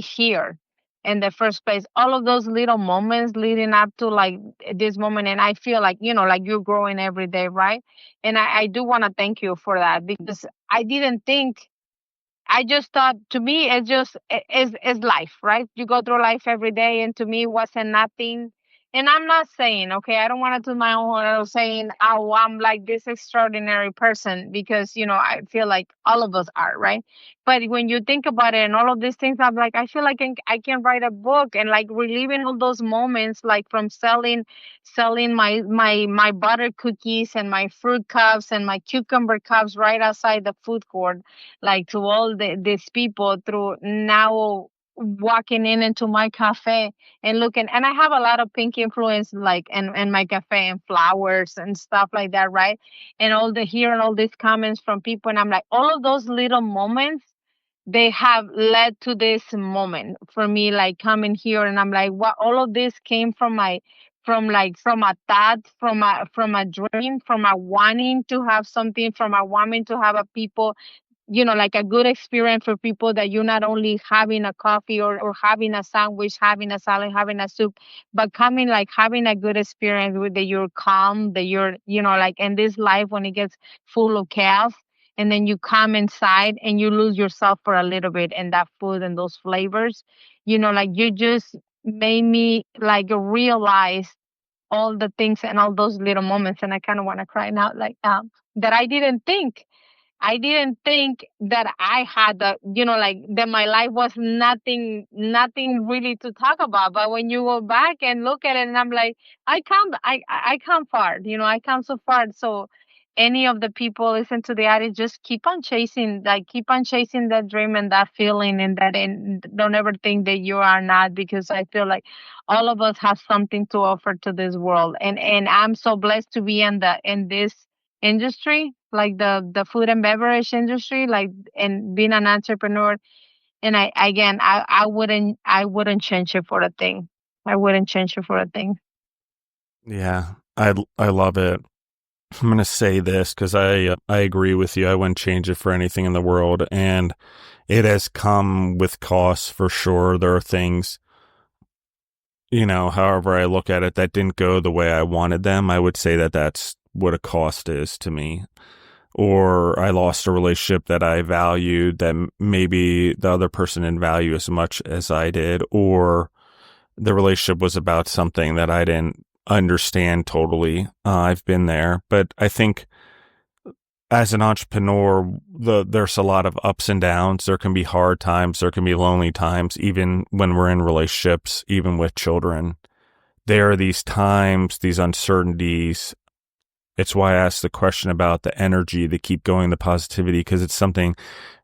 here in the first place. All of those little moments leading up to like this moment. And I feel like, like you're growing every day, right? And I do want to thank you for that, because I didn't think, I just thought, to me it's just is life, right? You go through life every day, and to me it wasn't nothing. And I'm not saying, okay, I don't want to do my own horn saying, oh, I'm like this extraordinary person, because I feel like all of us are, right? But when you think about it and all of these things, I'm like, I feel like I can write a book, and like reliving all those moments, like from selling my butter cookies and my fruit cups and my cucumber cups right outside the food court, like to all these people, through now walking in into my cafe and looking. And I have a lot of pink influence, like in my cafe, and flowers and stuff like that, right? And all the hearing all these comments from people, and I'm like, all of those little moments, they have led to this moment for me, like coming here. And I'm like, what, all of this came from from a thought, from a dream, from a wanting to have something, from a wanting to have a people, like a good experience for people, that you're not only having a coffee, or having a sandwich, having a salad, having a soup, but coming, like having a good experience with that you're calm, that you're, like in this life when it gets full of chaos, and then you come inside and you lose yourself for a little bit in that food and those flavors, like you just made me like realize all the things and all those little moments. And I kind of want to cry now, like that I didn't think that I had like that my life was nothing really to talk about. But when you go back and look at it, and I'm like, I come far, I come so far. So any of the people listen to the adage, just keep on chasing that dream and that feeling, and don't ever think that you are not, because I feel like all of us have something to offer to this world. And I'm so blessed to be in this industry, like the food and beverage industry, like, and being an entrepreneur. And I wouldn't change it for a thing. I wouldn't change it for a thing. Yeah, I love it. I'm going to say this because I agree with you. I wouldn't change it for anything in the world. And it has come with costs for sure. There are things, however I look at it, that didn't go the way I wanted them. I would say that that's what a cost is to me. Or I lost a relationship that I valued that maybe the other person didn't value as much as I did. Or the relationship was about something that I didn't understand totally. I've been there. But I think as an entrepreneur, there's a lot of ups and downs. There can be hard times. There can be lonely times, even when we're in relationships, even with children. There are these times, these uncertainties. It's why I asked the question about the energy, the keep going, the positivity, because it's something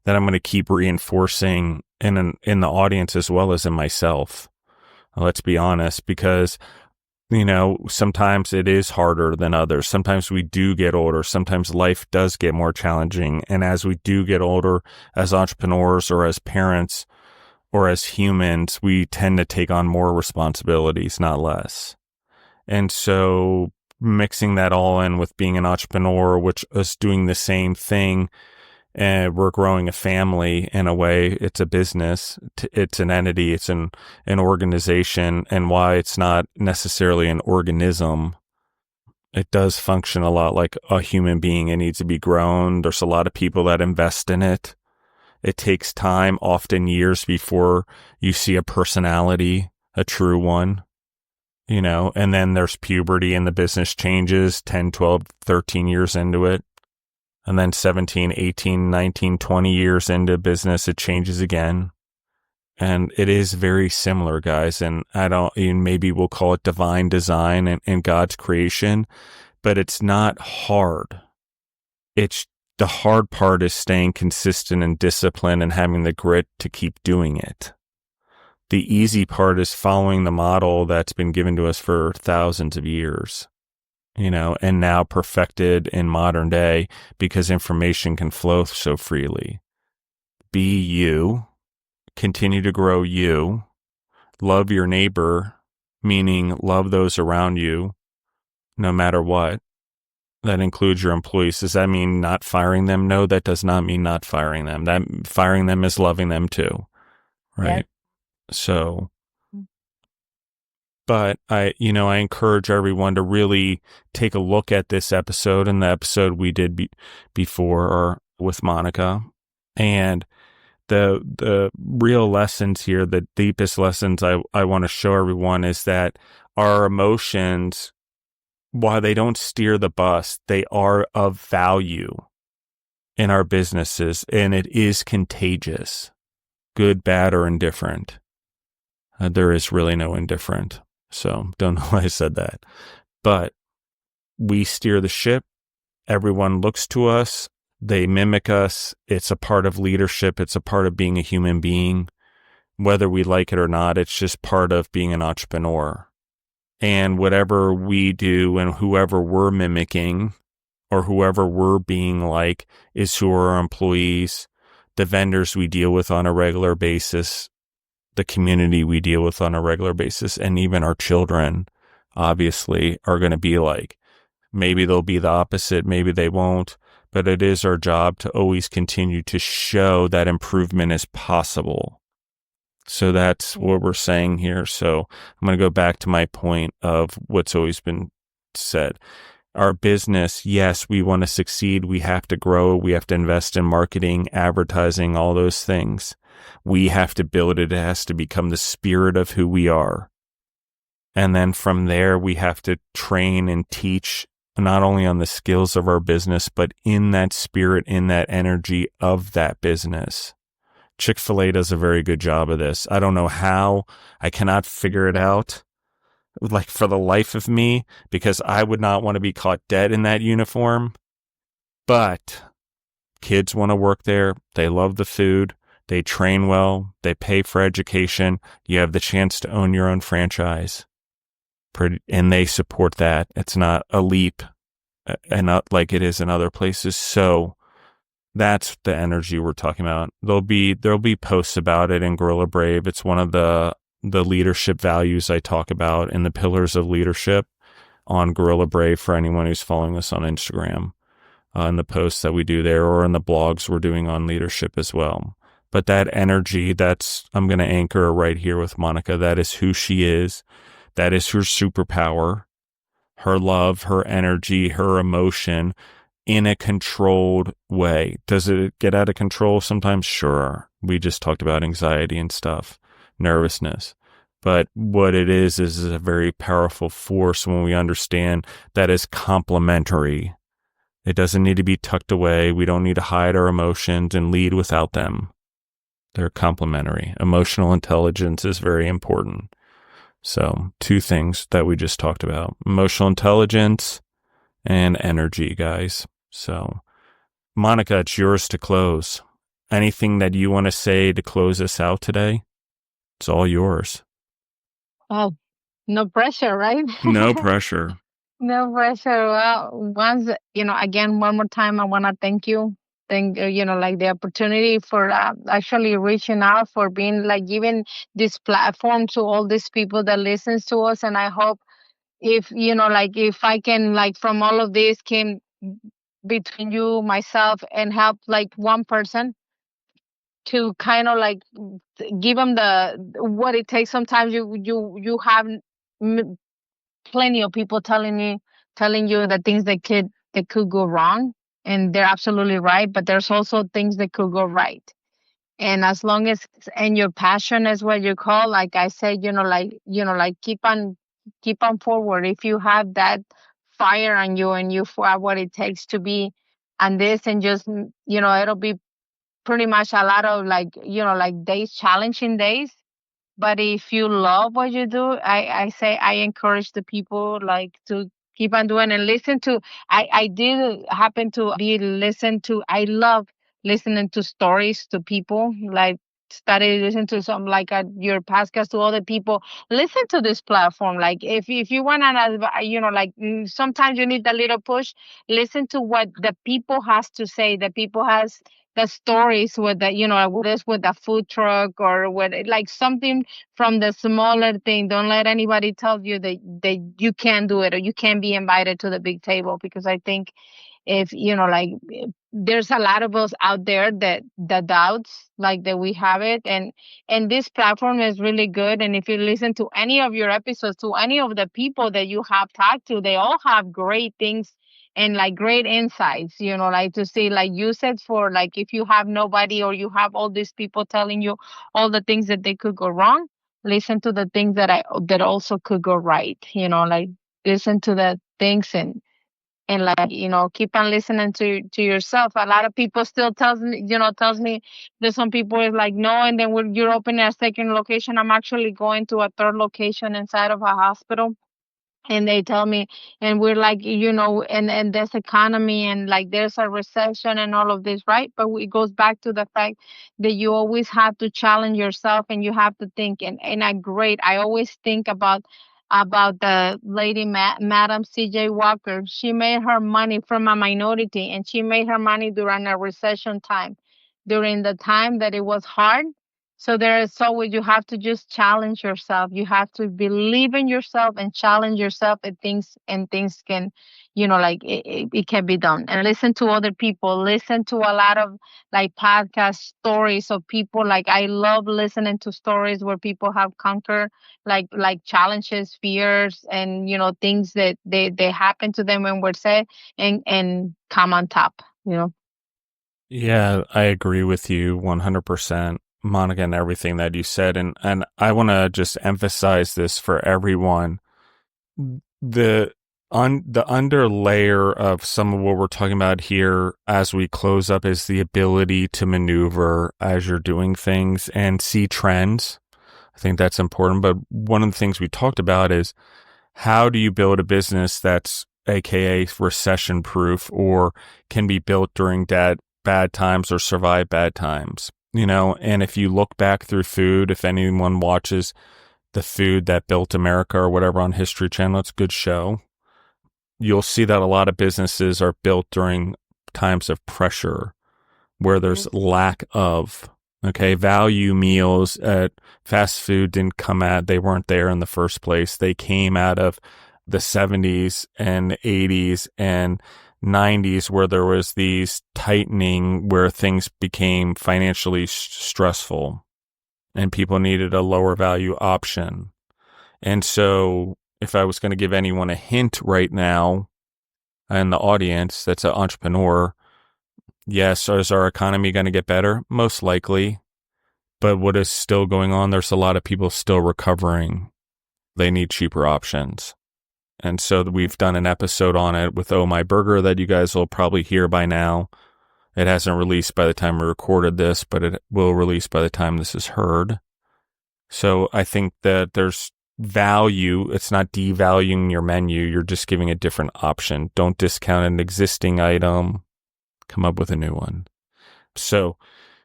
that I'm going to keep reinforcing in the audience as well as in myself. Let's be honest, because sometimes it is harder than others. Sometimes we do get older. Sometimes life does get more challenging. And as we do get older, as entrepreneurs or as parents or as humans, we tend to take on more responsibilities, not less. And so mixing that all in with being an entrepreneur, which is doing the same thing, and we're growing a family in a way. It's a business, it's an entity, it's an organization, and why it's not necessarily an organism. It does function a lot like a human being. It needs to be grown. There's a lot of people that invest in it. It takes time, often years, before you see a personality, a true one. And then there's puberty and the business changes 10, 12, 13 years into it. And then 17, 18, 19, 20 years into business, it changes again. And it is very similar, guys. And maybe we'll call it divine design and God's creation, but it's not hard. It's the hard part is staying consistent and disciplined and having the grit to keep doing it. The easy part is following the model that's been given to us for thousands of years, and now perfected in modern day because information can flow so freely. Be you, continue to grow you, love your neighbor, meaning love those around you, no matter what. That includes your employees. Does that mean not firing them? No, that does not mean not firing them. That firing them is loving them too, right? Yes. So, but I encourage everyone to really take a look at this episode and the episode we did before or with Monica, and the real lessons here, the deepest lessons I want to show everyone is that our emotions, while they don't steer the bus, they are of value in our businesses, and it is contagious, good, bad, or indifferent. There is really no indifferent. So don't know why I said that. But we steer the ship. Everyone looks to us. They mimic us. It's a part of leadership. It's a part of being a human being. Whether we like it or not, it's just part of being an entrepreneur. And whatever we do and whoever we're mimicking or whoever we're being like is who are our employees, the vendors we deal with on a regular basis, the community we deal with on a regular basis, and even our children, obviously, are going to be like. Maybe they'll be the opposite, maybe they won't, but it is our job to always continue to show that improvement is possible. So that's what we're saying here. So I'm going to go back to my point of what's always been said. Our business, yes, we want to succeed. We have to grow. We have to invest in marketing, advertising, all those things. We have to build it. It has to become the spirit of who we are. And then from there, we have to train and teach not only on the skills of our business, but in that spirit, in that energy of that business. Chick-fil-A does a very good job of this. I don't know how. I cannot figure it out, like for the life of me, because I would not want to be caught dead in that uniform. But kids want to work there. They love the food. They train well. They pay for education. You have the chance to own your own franchise. And they support that. It's not a leap and not like it is in other places. So that's the energy we're talking about. There'll be posts about it in GorillaBrave. It's one of the leadership values I talk about in the pillars of leadership on GorillaBrave for anyone who's following us on Instagram, in the posts that we do there or in the blogs we're doing on leadership as well. But that energy, I'm going to anchor right here with Monica. That is who she is. That is her superpower, her love, her energy, her emotion, in a controlled way. Does it get out of control sometimes? Sure. We just talked about anxiety and stuff, nervousness. But what it is a very powerful force when we understand that is complementary. It doesn't need to be tucked away. We don't need to hide our emotions and lead without them. They're complementary. Emotional intelligence is very important. So 2 things that we just talked about: emotional intelligence and energy, guys. So Monica, it's yours to close. Anything that you want to say to close us out today? It's all yours. Oh, no pressure, right? No pressure. No pressure. Well, once, again, one more time, I want to thank you. Like the opportunity for actually reaching out, for being like giving this platform to all these people that listens to us. And I hope if, if I can, like, from all of this came between you, myself, and help like one person to kind of like give them what it takes. Sometimes you have plenty of people telling you the things that could go wrong, and they're absolutely right. But there's also things that could go right. And as long as and your passion is what you call, like I said, keep on forward. If you have that fire on you and you have what it takes to be on this, and just it'll be pretty much a lot of like days, challenging days. But if you love what you do, I say I encourage the people like to keep on doing and listen to. I did happen to be listen to. I love listening to stories to people, like started listening to some like your podcast to other people. Listen to this platform, like if you want to, like sometimes you need a little push. Listen to what the people has to say. The people has the stories with the, with this, with the food truck, or with like something from the smaller thing. Don't let anybody tell you that you can't do it or you can't be invited to the big table, because I think if like there's a lot of us out there that doubts like that we have it, and this platform is really good. And if you listen to any of your episodes, to any of the people that you have talked to, they all have great things and like great insights, like to see, like you said, for like if you have nobody or you have all these people telling you all the things that they could go wrong, listen to the things that also could go right, like listen to the things, and like keep on listening to yourself. A lot of people still tells me that some people is like no, and then when you're opening a second location, I'm actually going to a third location inside of a hospital, and they tell me, and we're like, and this economy, and like there's a recession and all of this, right? But it goes back to the fact that you always have to challenge yourself, and you have to think. And I always think about the lady, Madam CJ Walker. She made her money from a minority, and she made her money during a recession time, during the time that it was hard. So there is always, you have to just challenge yourself. You have to believe in yourself and challenge yourself, and things can, like it can be done. And listen to other people. Listen to a lot of like podcast stories of people. Like I love listening to stories where people have conquered like challenges, fears, and things that they happen to them when we're said, and come on top. Yeah, I agree with you 100%, Monica, and everything that you said. And I want to just emphasize this for everyone. The the under layer of some of what we're talking about here as we close up is the ability to maneuver as you're doing things and see trends. I think that's important. But one of the things we talked about is how do you build a business that's AKA recession proof, or can be built during bad times or survive bad times, and if you look back through food, if anyone watches the Food That Built America or whatever on History Channel, it's a good show. You'll see that a lot of businesses are built during times of pressure where there's lack of, value meals at fast food they weren't there in the first place. They came out of the 70s and 80s and 90s where there was these tightening where things became financially stressful and people needed a lower value option. And so if I was going to give anyone a hint right now in the audience that's an entrepreneur, yes, is our economy going to get better? Most likely. But what is still going on? There's a lot of people still recovering. They need cheaper options. And so we've done an episode on it with Oh My Burger that you guys will probably hear by now. It hasn't released by the time we recorded this, but it will release by the time this is heard. So I think that there's value. It's not devaluing your menu. You're just giving a different option. Don't discount an existing item. Come up with a new one. So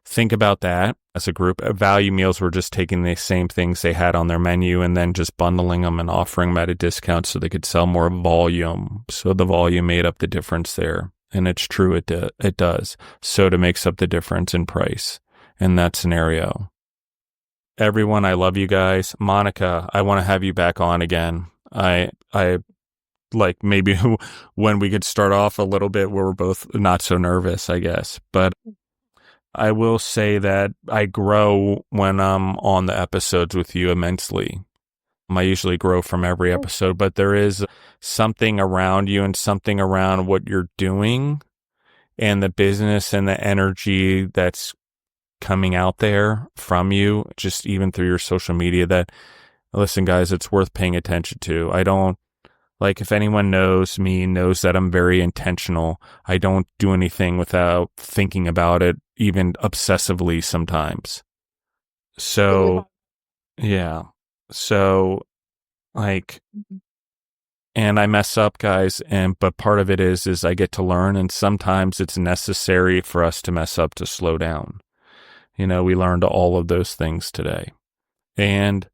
think about that as a group. Value meals were just taking the same things they had on their menu and then just bundling them and offering them at a discount so they could sell more volume. So the volume made up the difference there. And it's true, it does. Soda makes up the difference in price in that scenario. Everyone, I love you guys. Monica, I want to have you back on again. I like maybe when we could start off a little bit where we're both not so nervous, I guess. But I will say that I grow when I'm on the episodes with you immensely. I usually grow from every episode, but there is something around you and something around what you're doing and the business and the energy that's coming out there from you, just even through your social media, that, listen, guys, it's worth paying attention to. I don't, like, if anyone knows me, knows that I'm very intentional. I don't do anything without thinking about it, even obsessively sometimes. So, yeah. So, like, And I mess up, guys, but part of it is I get to learn, and sometimes it's necessary for us to mess up to slow down. We learned all of those things today. And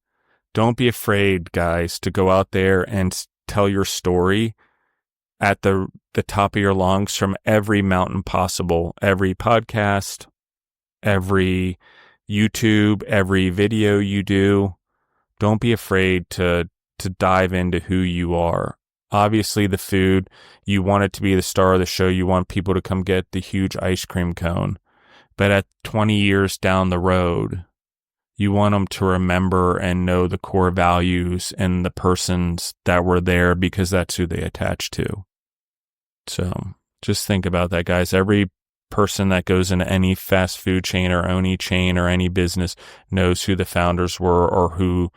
don't be afraid, guys, to go out there and tell your story at the top of your lungs from every mountain possible, every podcast, every YouTube, every video you do. Don't be afraid to dive into who you are. Obviously, the food, you want it to be the star of the show. You want people to come get the huge ice cream cone. But at 20 years down the road, you want them to remember and know the core values and the persons that were there, because that's who they attach to. So just think about that, guys. Every person that goes into any fast food chain or any chain or any business knows who the founders were, or who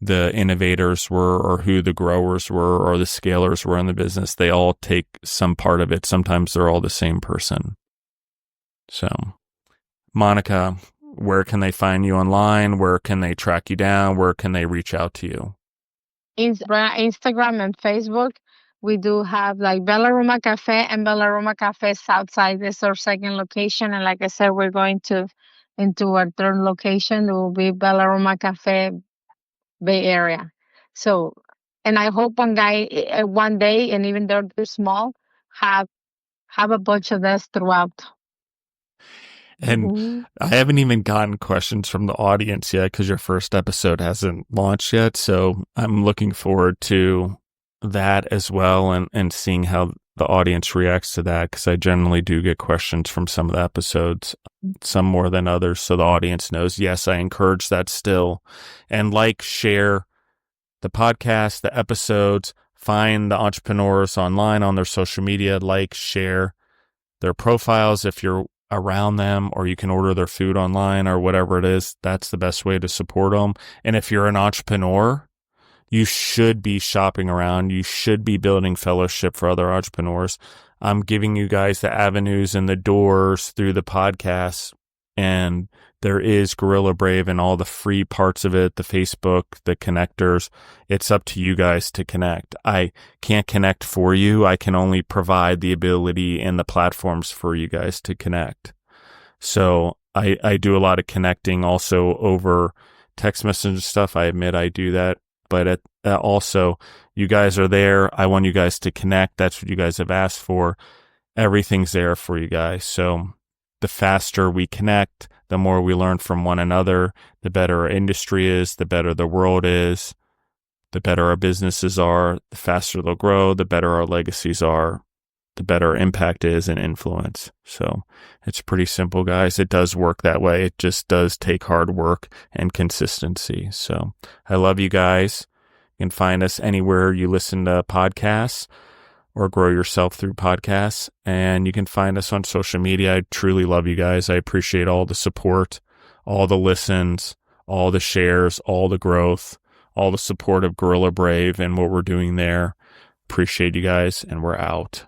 the innovators were, or who the growers were, or the scalers were in the business. They all take some part of it. Sometimes they're all the same person. So, Monica, where can they find you online? Where can they track you down? Where can they reach out to you? Instagram and Facebook. We do have like Bellaroma Cafe and Bellaroma Cafe Southside. This is our second location. And like I said, we're going into our third location. It will be Bellaroma Cafe Bay Area. So, and I hope one day, and even though they're small, have a bunch of this throughout. And I haven't even gotten questions from the audience yet, because your first episode hasn't launched yet. So I'm looking forward to that as well, and seeing how the audience reacts to that, because I generally do get questions from some of the episodes, some more than others. So the audience knows, yes, I encourage that still. And share the podcast, the episodes, find the entrepreneurs online on their social media, share their profiles if you're around them, or you can order their food online or whatever it is. That's the best way to support them. And if you're an entrepreneur, you should be shopping around. You should be building fellowship for other entrepreneurs. I'm giving you guys the avenues and the doors through the podcast. And there is GorillaBrave and all the free parts of it, the Facebook, the connectors. It's up to you guys to connect. I can't connect for you. I can only provide the ability and the platforms for you guys to connect. So I do a lot of connecting also over text message stuff. I admit I do that. But also, you guys are there. I want you guys to connect. That's what you guys have asked for. Everything's there for you guys. So the faster we connect, the more we learn from one another, the better our industry is, the better the world is, the better our businesses are, the faster they'll grow, the better our legacies are, the better our impact is and influence. So it's pretty simple, guys. It does work that way. It just does take hard work and consistency. So I love you guys. You can find us anywhere you listen to podcasts or grow yourself through podcasts. And you can find us on social media. I truly love you guys. I appreciate all the support, all the listens, all the shares, all the growth, all the support of GorillaBrave and what we're doing there. Appreciate you guys, and we're out.